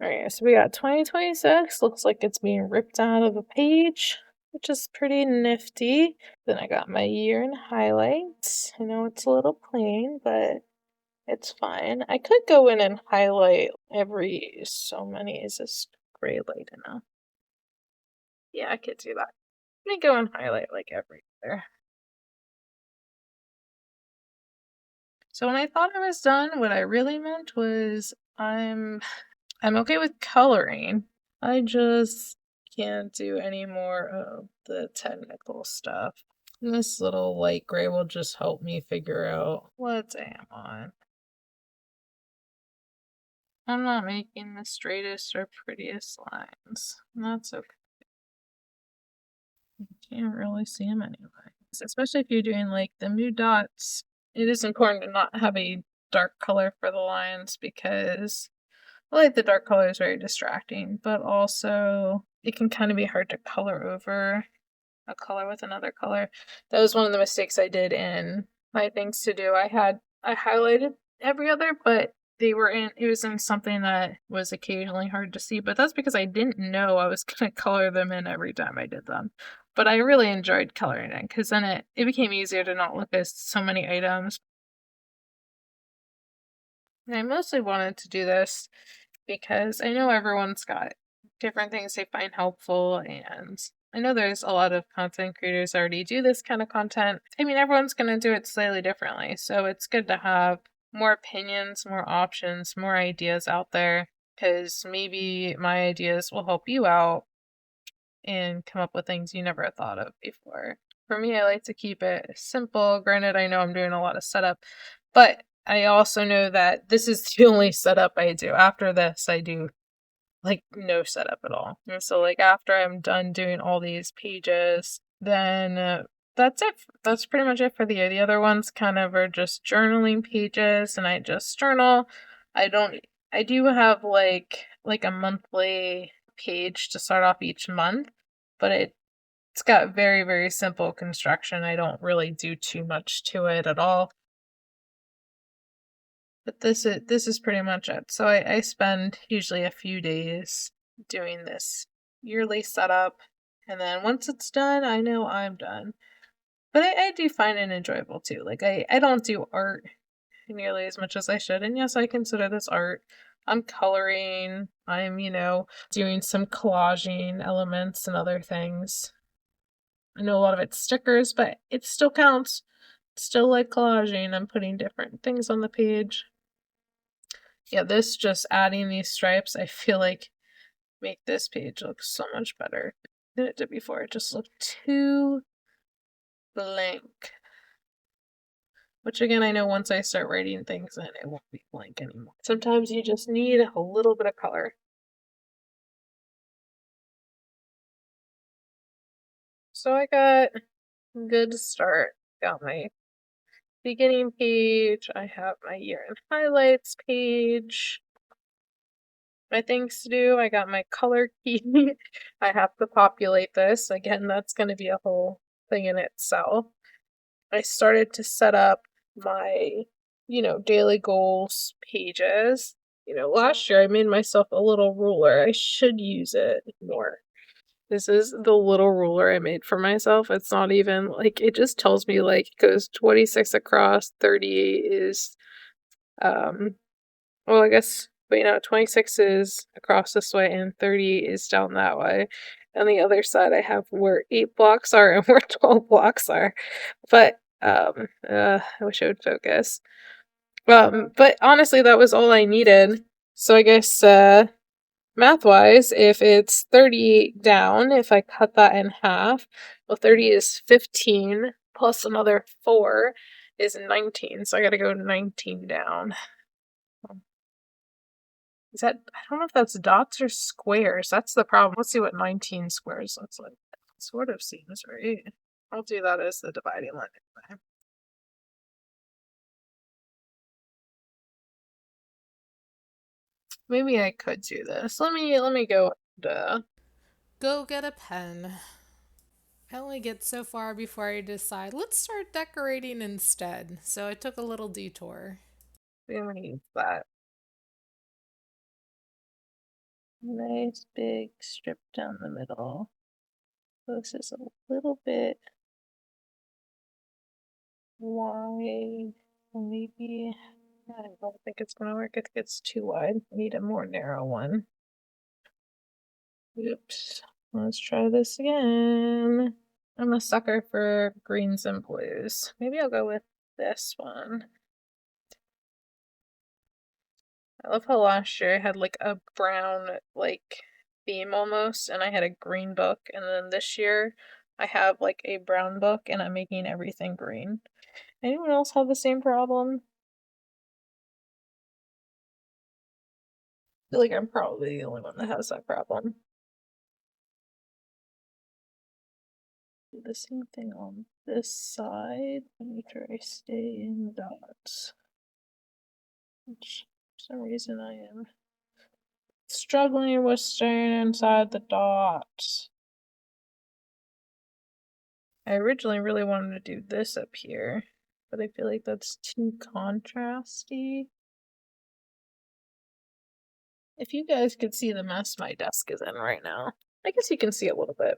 Alright, so we got 2026. Looks like it's being ripped out of a page, which is pretty nifty. Then I got my year in highlights. I know it's a little plain, but it's fine. I could go in and highlight every so many. Is this gray light enough? Yeah, I could do that. Let me go and highlight like every there. So when I thought I was done, what I really meant was I'm okay with coloring. I just can't do any more of the technical stuff. This little light gray will just help me figure out what I am on. I'm not making the straightest or prettiest lines. That's okay. You can't really see them anyway. Especially if you're doing like the mood dots, it is important to not have a dark color for the lines because I like the dark color is very distracting, but also it can kind of be hard to color over a color with another color. That was one of the mistakes I did in my things to do. I highlighted every other, but it was in something that was occasionally hard to see, but that's because I didn't know I was gonna color them in every time I did them. But I really enjoyed coloring it because then it became easier to not look at so many items. And I mostly wanted to do this because I know everyone's got different things they find helpful, and I know there's a lot of content creators already do this kind of content. I mean, everyone's going to do it slightly differently, so it's good to have more opinions, more options, more ideas out there, because maybe my ideas will help you out and come up with things you never thought of before. For me, I like to keep it simple. Granted, I know I'm doing a lot of setup, but I also know that this is the only setup I do. After this, I do like no setup at all. And so, like, after I'm done doing all these pages, then that's it. That's pretty much it for the other ones. Kind of are just journaling pages, and I just journal. I don't. I do have like a monthly page to start off each month, but it's got very, very simple construction. I don't really do too much to it at all. But this is pretty much it. So I spend usually a few days doing this yearly setup, and then once it's done, I know I'm done. But I do find it enjoyable too. Like I don't do art nearly as much as I should. And yes, I consider this art. I'm coloring, I'm, doing some collaging elements and other things. I know a lot of it's stickers, but it still counts. It's still like collaging. I'm putting different things on the page. Yeah, this just adding these stripes, I feel like make this page look so much better than it did before. It just looked too blank. Which again, I know once I start writing things in, it won't be blank anymore. Sometimes you just need a little bit of color. So I got a good start. Got my beginning page. I have my year in highlights page. My things to do. I got my color key. I have to populate this. Again, that's going to be a whole thing in itself. I started to set up my, daily goals pages. Last year I made myself a little ruler. I should use it more. This is the little ruler I made for myself. It's not even like it just tells me like it goes 26 across, 30 is well, I guess, but 26 is across this way and 30 is down that way. On the other side, I have where 8 blocks are and where 12 blocks are. But, I wish I would focus. But honestly, that was all I needed. So I guess, math-wise, if it's 30 down, if I cut that in half, well, 30 is 15 plus another 4 is 19. So I gotta go 19 down. I don't know if that's dots or squares. That's the problem. Let's see what 19 squares looks like. Sort of seems right. I'll do that as the dividing line anyway. Maybe I could do this. Let me go and Go get a pen. I only get so far before I decide, let's start decorating instead. So I took a little detour. we use that. Nice big strip down the middle. This is a little bit wide. Maybe I don't think it's gonna work. I think it's too wide. I need a more narrow one. Oops. Let's try this again. I'm a sucker for greens and blues. Maybe I'll go with this one. I love how last year I had like a brown theme almost, and I had a green book, and then this year I have like a brown book and I'm making everything green. Anyone else have the same problem? I feel like I'm probably the only one that has that problem. Do the same thing on this side. Make sure I stay in dots. Which for some reason I am struggling with staying inside the dots. I originally really wanted to do this up here, but I feel like that's too contrasty. If you guys could see the mess my desk is in right now, I guess you can see a little bit.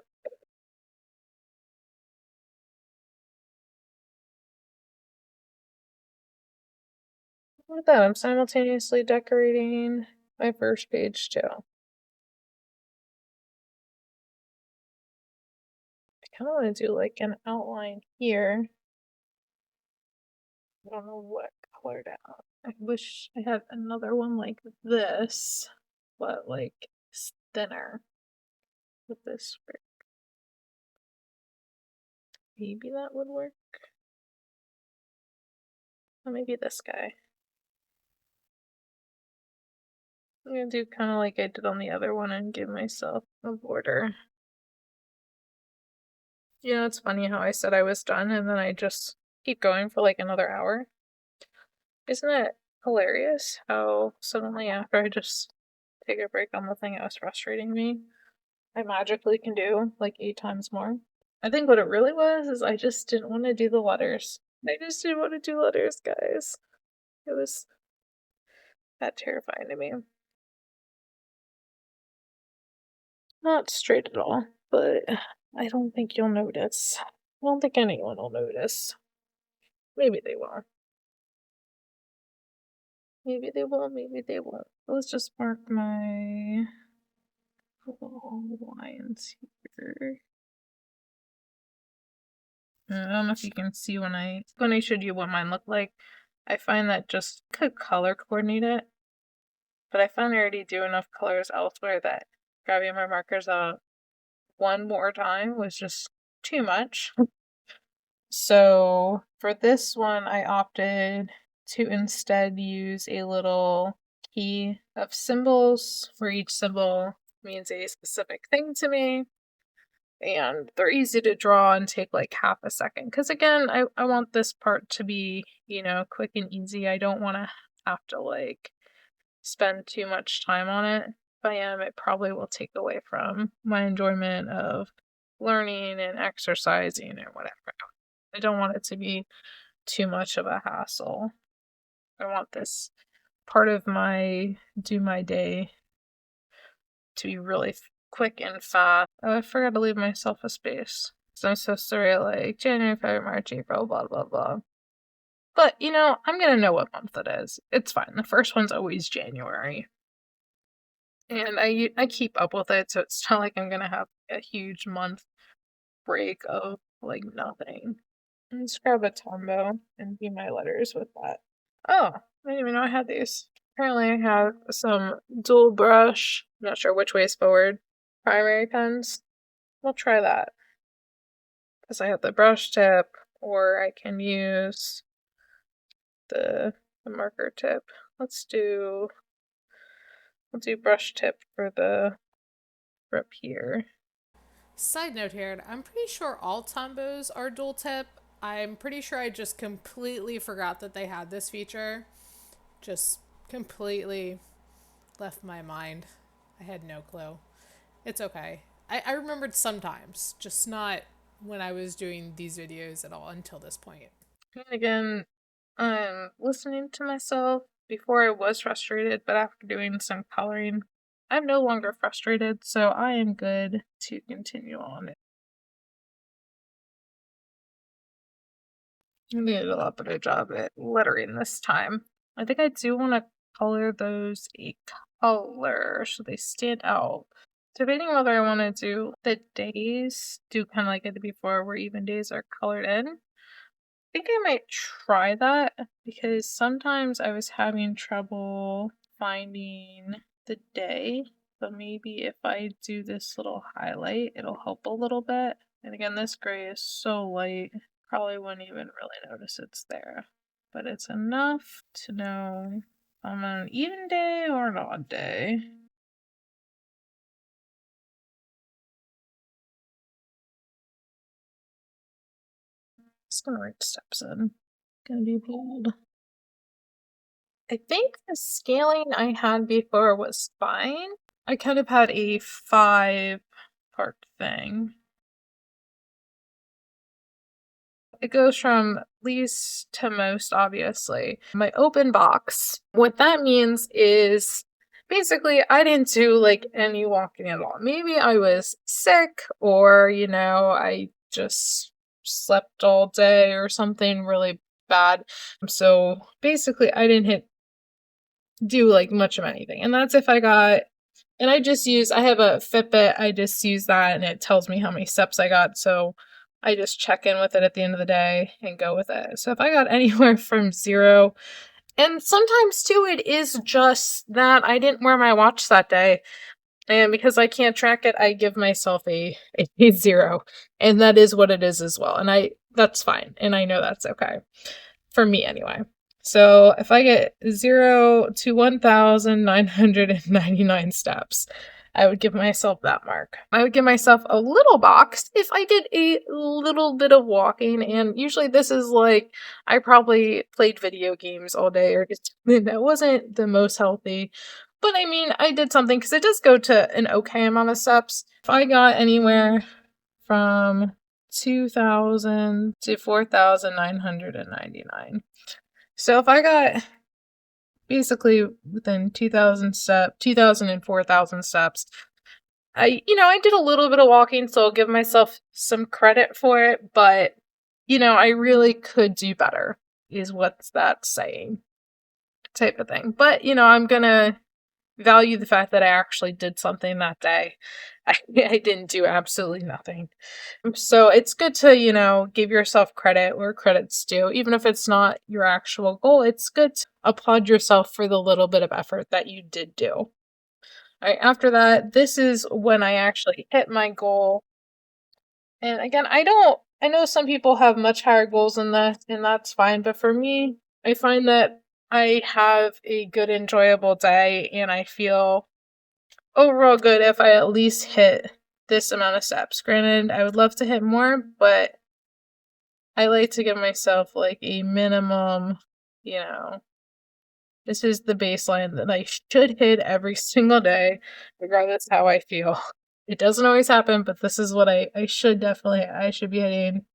Look at that, I'm simultaneously decorating my first page too. I kind of want to do like an outline here. I don't know what color to I wish I had another one like this, but like thinner with this. Maybe that would work. Or maybe this guy. I'm gonna do kind of like I did on the other one and give myself a border. You know, it's funny how I said I was done and then I just keep going for like another hour. Isn't it hilarious how suddenly after I just take a break on the thing that was frustrating me, I magically can do like 8 times more? I think what it really was is I just didn't want to do the letters. I just didn't want to do letters, guys. It was that terrifying to me. Not straight at all, but I don't think you'll notice. I don't think anyone will notice. Maybe they will. Maybe they will, maybe they won't. Let's just mark my little lines here. I don't know if you can see when I showed you what mine looked like. I find that just could color coordinate it, but I find I already do enough colors elsewhere that grabbing my markers out one more time was just too much. So for this one, I opted to instead use a little key of symbols where each symbol means a specific thing to me. And they're easy to draw and take like half a second. Because again, I want this part to be, quick and easy. I don't want to have to like spend too much time on it. If I am, it probably will take away from my enjoyment of learning and exercising and whatever. I don't want it to be too much of a hassle. I want this part of my day to be really quick and fast. Oh, I forgot to leave myself a space. So I'm supposed to write like January, February, March, April, blah, blah, blah. But, I'm going to know what month it is. It's fine. The first one's always January. And I keep up with it, so it's not like I'm going to have a huge month break of like nothing. Let's grab a Tombow and do my letters with that. Oh, I didn't even know I had these. Apparently I have some dual brush, I'm not sure which way is forward, primary pens. We'll try that. Because I have the brush tip, or I can use the marker tip. We'll do brush tip for the grip here. Side note here, I'm pretty sure all Tombos are dual tip. I'm pretty sure I just completely forgot that they had this feature. Just completely left my mind. I had no clue. It's okay. I remembered sometimes, just not when I was doing these videos at all until this point. And again, I'm listening to myself. Before I was frustrated, but after doing some coloring, I'm no longer frustrated, so I am good to continue on. I did a lot better job at lettering this time. I think I do want to color those a color so they stand out. Debating whether I want to do the days, do kind of like I did before, where even days are colored in. I think I might try that because sometimes I was having trouble finding the day. But maybe if I do this little highlight, it'll help a little bit. And again, this gray is so light, probably wouldn't even really notice it's there. But it's enough to know if I'm on an even day or an odd day. Just gonna write steps in. Gonna be bold. I think the scaling I had before was fine. I kind of had a 5-part thing. It goes from least to most, obviously. My open box, what that means is basically I didn't do like any walking at all. Maybe I was sick or, I just slept all day or something really bad. So basically, I didn't do like much of anything. And that's if I got, and I have a Fitbit, I just use that and it tells me how many steps I got. So I just check in with it at the end of the day and go with it. So if I got anywhere from 0 And sometimes too, it is just that I didn't wear my watch that day. And because I can't track it, I give myself a 0. And that is what it is as well. And that's fine. And I know that's okay. For me anyway. So if I get 0 to 1,999 steps, I would give myself that mark. I would give myself a little box if I did a little bit of walking. And usually this is like I probably played video games all day or just that wasn't the most healthy. But I mean, I did something because it does go to an okay amount of steps. If I got anywhere from 2,000 to 4,999. So if I got basically within 2,000 and 4,000 steps, I did a little bit of walking, so I'll give myself some credit for it, but I really could do better is what that's saying type of thing. But, I'm going to value the fact that I actually did something that day. I didn't do absolutely nothing. So it's good to, give yourself credit where credit's due. Even if it's not your actual goal, it's good to applaud yourself for the little bit of effort that you did do. All right, after that, this is when I actually hit my goal. And again, I know some people have much higher goals than that, and that's fine. But for me, I find that I have a good, enjoyable day, and I feel overall good if I at least hit this amount of steps. Granted, I would love to hit more, but I like to give myself like a minimum, you know, this is the baseline that I should hit every single day, regardless how I feel. It doesn't always happen, but this is what I should definitely, I should be hitting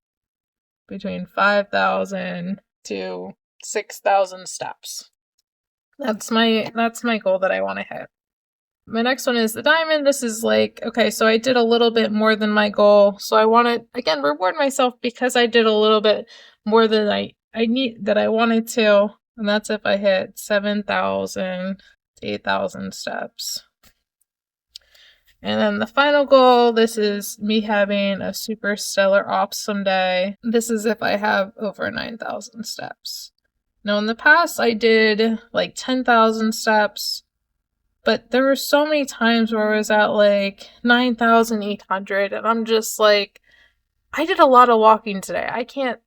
between 5,000 to 6,000 steps. That's my goal that I want to hit. My next one is the diamond. This is like, okay, so I did a little bit more than my goal. So I want to, again, reward myself because I did a little bit more than I wanted to. And that's if I hit 7,000 to 8,000 steps. And then the final goal, this is me having a super stellar awesome day. This is if I have over 9,000 steps. Now, in the past, I did like 10,000 steps. But there were so many times where I was at like 9,800 and I'm just like, I did a lot of walking today. I can't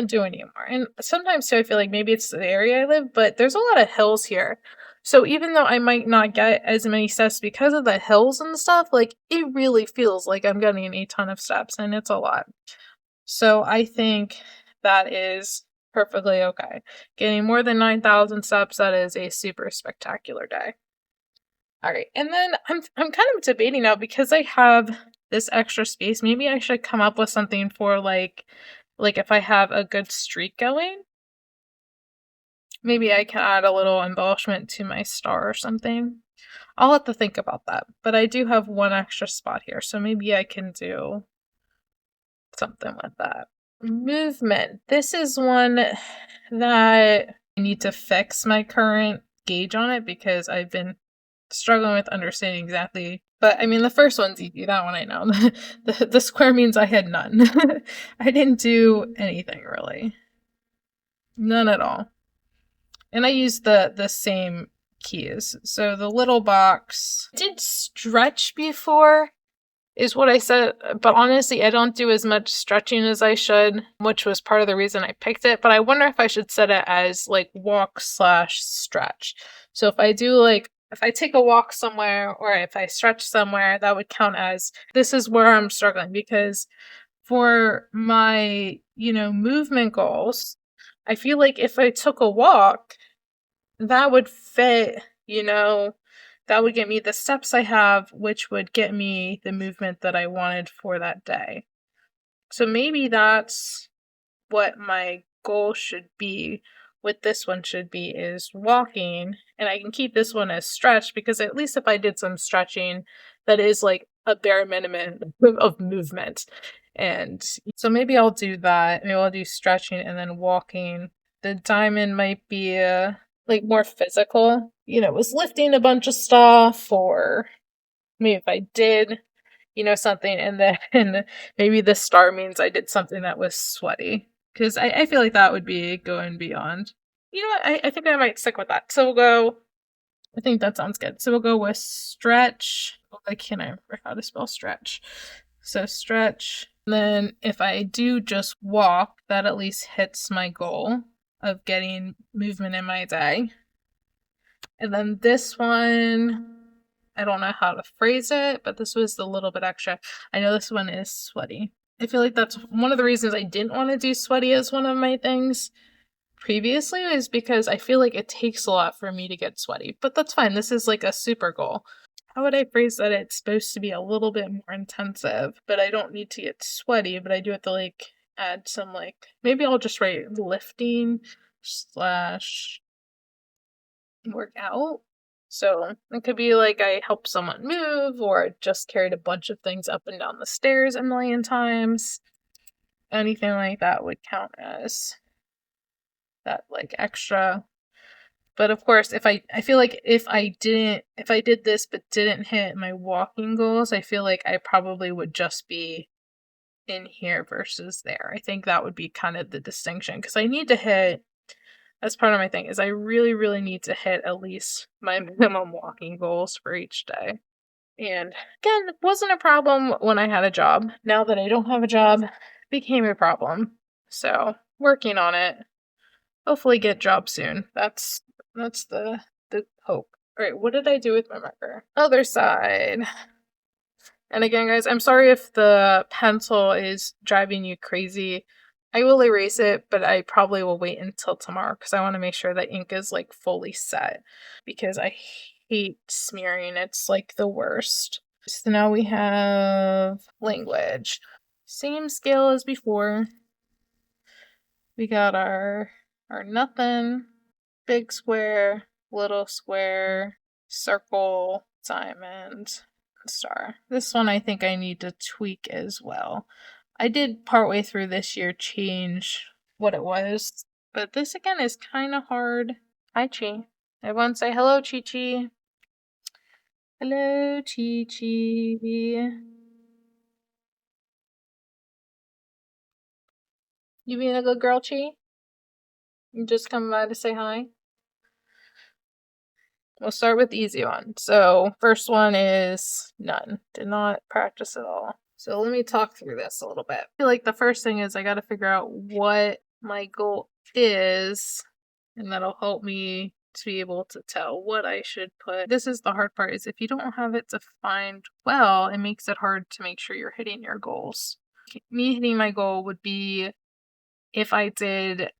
do anymore. And sometimes too, I feel like maybe it's the area I live, but there's a lot of hills here. So even though I might not get as many steps because of the hills and stuff, like it really feels like I'm getting a ton of steps and it's a lot. So I think that is perfectly okay. Getting more than 9,000 steps, that is a super spectacular day. All right. And then I'm kind of debating now because I have this extra space. Maybe I should come up with something for like if I have a good streak going. Maybe I can add a little embellishment to my star or something. I'll have to think about that. But I do have one extra spot here, so maybe I can do something with that. Movement. This is one that I need to fix my current gauge on it because I've been struggling with understanding exactly. But I mean, the first one's easy. That one I know. The square means I had none. I didn't do anything really. None at all. And I used the same keys. So the little box did stretch before, is what I said, but honestly, I don't do as much stretching as I should, which was part of the reason I picked it. But I wonder if I should set it as like walk/stretch. So if I take a walk somewhere or if I stretch somewhere, that would count as this is where I'm struggling because for my, movement goals, I feel like if I took a walk, that would fit, that would get me the steps I have, which would get me the movement that I wanted for that day. So maybe that's what my goal should be with this one should be is walking, and I can keep this one as stretch because at least if I did some stretching, that is like a bare minimum of movement. And so maybe I'll do that. Maybe I'll do stretching and then walking. The diamond might be like more physical, was lifting a bunch of stuff, or maybe if I did, something, and then maybe the star means I did something that was sweaty. Because I feel like that would be going beyond. You know what? I think I might stick with that. So we'll go. I think that sounds good. So we'll go with stretch. I can't remember how to spell stretch. So stretch. And then if I do just walk, that at least hits my goal of getting movement in my day. And then this one, I don't know how to phrase it, but this was a little bit extra. I know this one is sweaty. I feel like that's one of the reasons I didn't want to do sweaty as one of my things previously, is because I feel like it takes a lot for me to get sweaty. But that's fine. This is like a super goal. How would I phrase that? It's supposed to be a little bit more intensive, but I don't need to get sweaty, but I do have to like add some like, maybe I'll just write lifting slash workout. So it could be like I helped someone move, or just carried a bunch of things up and down the stairs a million times. Anything like that would count as that like extra. But of course, if I feel like if I did this but didn't hit my walking goals, I feel like I probably would just be in here versus there. I think that would be kind of the distinction, because I need to hit, that's part of my thing, is I really, really need to hit at least my minimum walking goals for each day. And again, it wasn't a problem when I had a job. Now that I don't have a job, it became a problem. So working on it. Hopefully get job soon. That's the hope. Alright, what did I do with my marker? Other side. And again, guys, I'm sorry if the pencil is driving you crazy. I will erase it, but I probably will wait until tomorrow because I want to make sure that ink is like fully set, because I hate smearing. It's like the worst. So now we have language. Same scale as before. We got our nothing, big square, little square, circle, diamond, star. This one I think I need to tweak as well. I did partway through this year change what it was, but this again is kind of hard. Hi, Chi. Everyone say hello, Chi Chi. Hello, Chi Chi. You being a good girl, Chi? You just come by to say hi? We'll start with the easy one. So, first one is none. Did not practice at all. So, let me talk through this a little bit. I feel like the first thing is I got to figure out what my goal is, and that'll help me to be able to tell what I should put. This is the hard part, is if you don't have it defined well, it makes it hard to make sure you're hitting your goals. Me hitting my goal would be if I did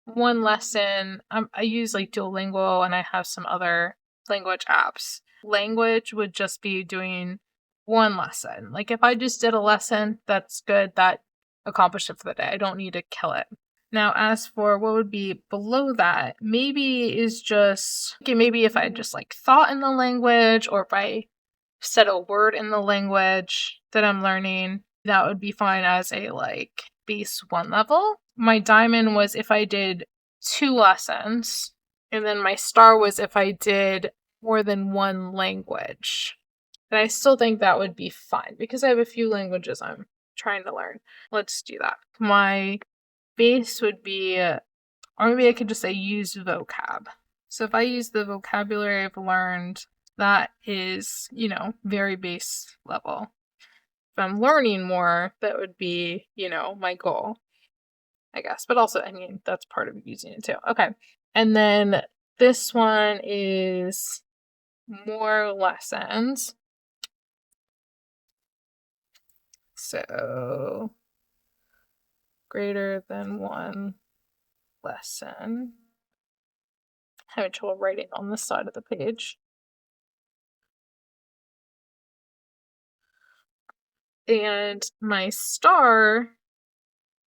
one lesson. I use like Duolingo, and I have some other language apps. Language would just be doing one lesson. Like if I just did a lesson, that's good. That accomplished it for the day. I don't need to kill it. Now, as for what would be below that, maybe is just, okay, maybe if I just like thought in the language, or if I said a word in the language that I'm learning, that would be fine as a like base 1 level. My diamond was if I did 2 lessons, and then my star was if I did more than one language. And I still think that would be fine because I have a few languages I'm trying to learn. Let's do that. My base would be, or maybe I could just say use vocab. So if I use the vocabulary I've learned, that is, very base level. If I'm learning more, that would be, my goal, I guess. But also, that's part of using it too. Okay. And then this one is more lessons. So greater than 1 lesson. Having trouble writing on this side of the page. And my star,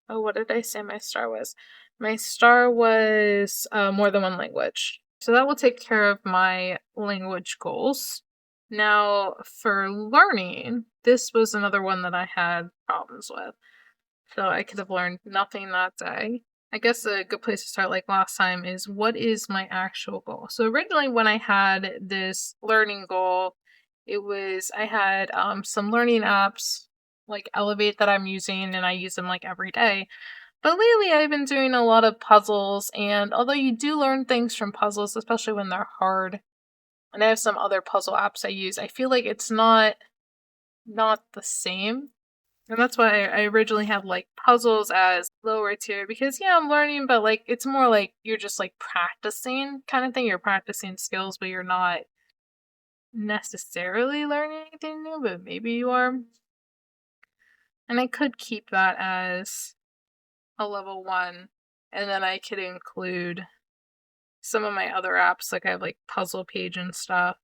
what did I say my star was? My star was more than one language. So that will take care of my language goals. Now, for learning, this was another one that I had problems with. So I could have learned nothing that day. I guess a good place to start, like last time, is what is my actual goal? So originally when I had this learning goal, I had some learning apps like Elevate that I'm using, and I use them like every day. But lately I've been doing a lot of puzzles, and although you do learn things from puzzles, especially when they're hard, and I have some other puzzle apps I use, I feel like it's not the same. And that's why I originally had like puzzles as lower tier because yeah, I'm learning, but like it's more like you're just like practicing kind of thing. You're practicing skills, but you're not necessarily learning anything new, but maybe you are. And I could keep that as a level 1, and then I could include some of my other apps, like I have like Puzzle Page and stuff.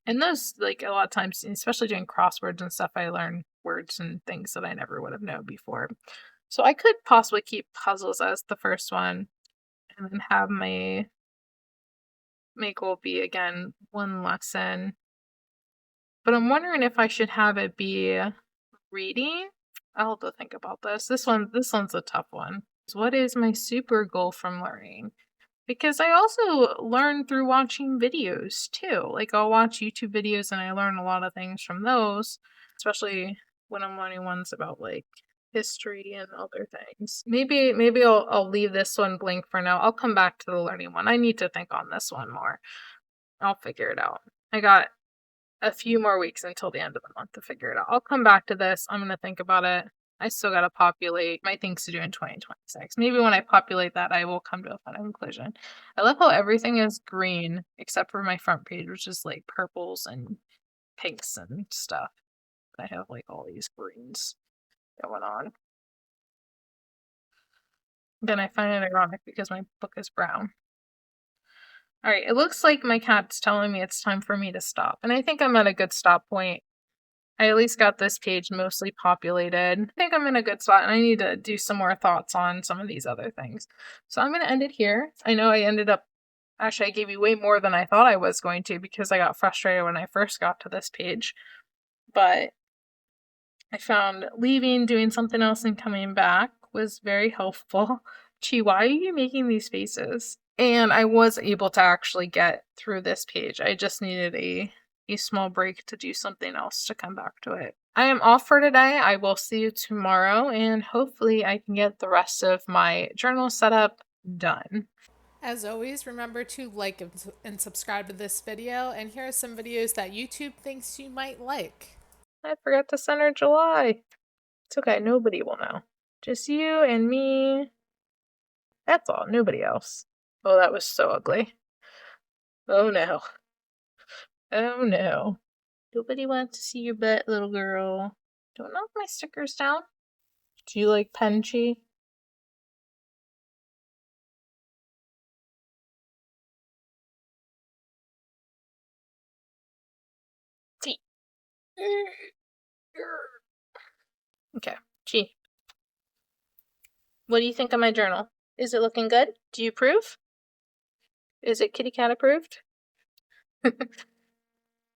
And those, like a lot of times, especially doing crosswords and stuff, I learn words and things that I never would have known before. So I could possibly keep puzzles as the first one, and then have my goal be again 1 lesson. But I'm wondering if I should have it be reading. I'll have to think about this. This one's a tough one. What is my super goal from learning? Because I also learn through watching videos too. Like I'll watch YouTube videos and I learn a lot of things from those, especially when I'm learning ones about like history and other things. Maybe I'll leave this one blank for now. I'll come back to the learning one. I need to think on this one more. I'll figure it out. I got a few more weeks until the end of the month to figure it out. I'll come back to this. I'm going to think about it. I still got to populate my things to do in 2026. Maybe when I populate that, I will come to a final conclusion. I love how everything is green except for my front page, which is like purples and pinks and stuff. I have like all these greens going on. Then I find it ironic because my book is brown. All right, it looks like my cat's telling me it's time for me to stop. And I think I'm at a good stop point. I at least got this page mostly populated. I think I'm in a good spot, and I need to do some more thoughts on some of these other things. So I'm going to end it here. I know I ended up, actually, I gave you way more than I thought I was going to because I got frustrated when I first got to this page. But I found leaving, doing something else, and coming back was very helpful. Chi, why are you making these faces? And I was able to actually get through this page. I just needed a small break to do something else to come back to it. I am off for today. I will see you tomorrow, and hopefully I can get the rest of my journal setup done. As always, remember to like and subscribe to this video, and here are some videos that YouTube thinks you might like. I forgot to center July. It's okay, nobody will know. Just you and me. That's all, nobody else. Oh, that was so ugly. Oh no. Oh no. Nobody wants to see your butt, little girl. Don't knock my stickers down. Do you like Penchi? Tea. Okay, Chi. What do you think of my journal? Is it looking good? Do you approve? Is it kitty cat approved?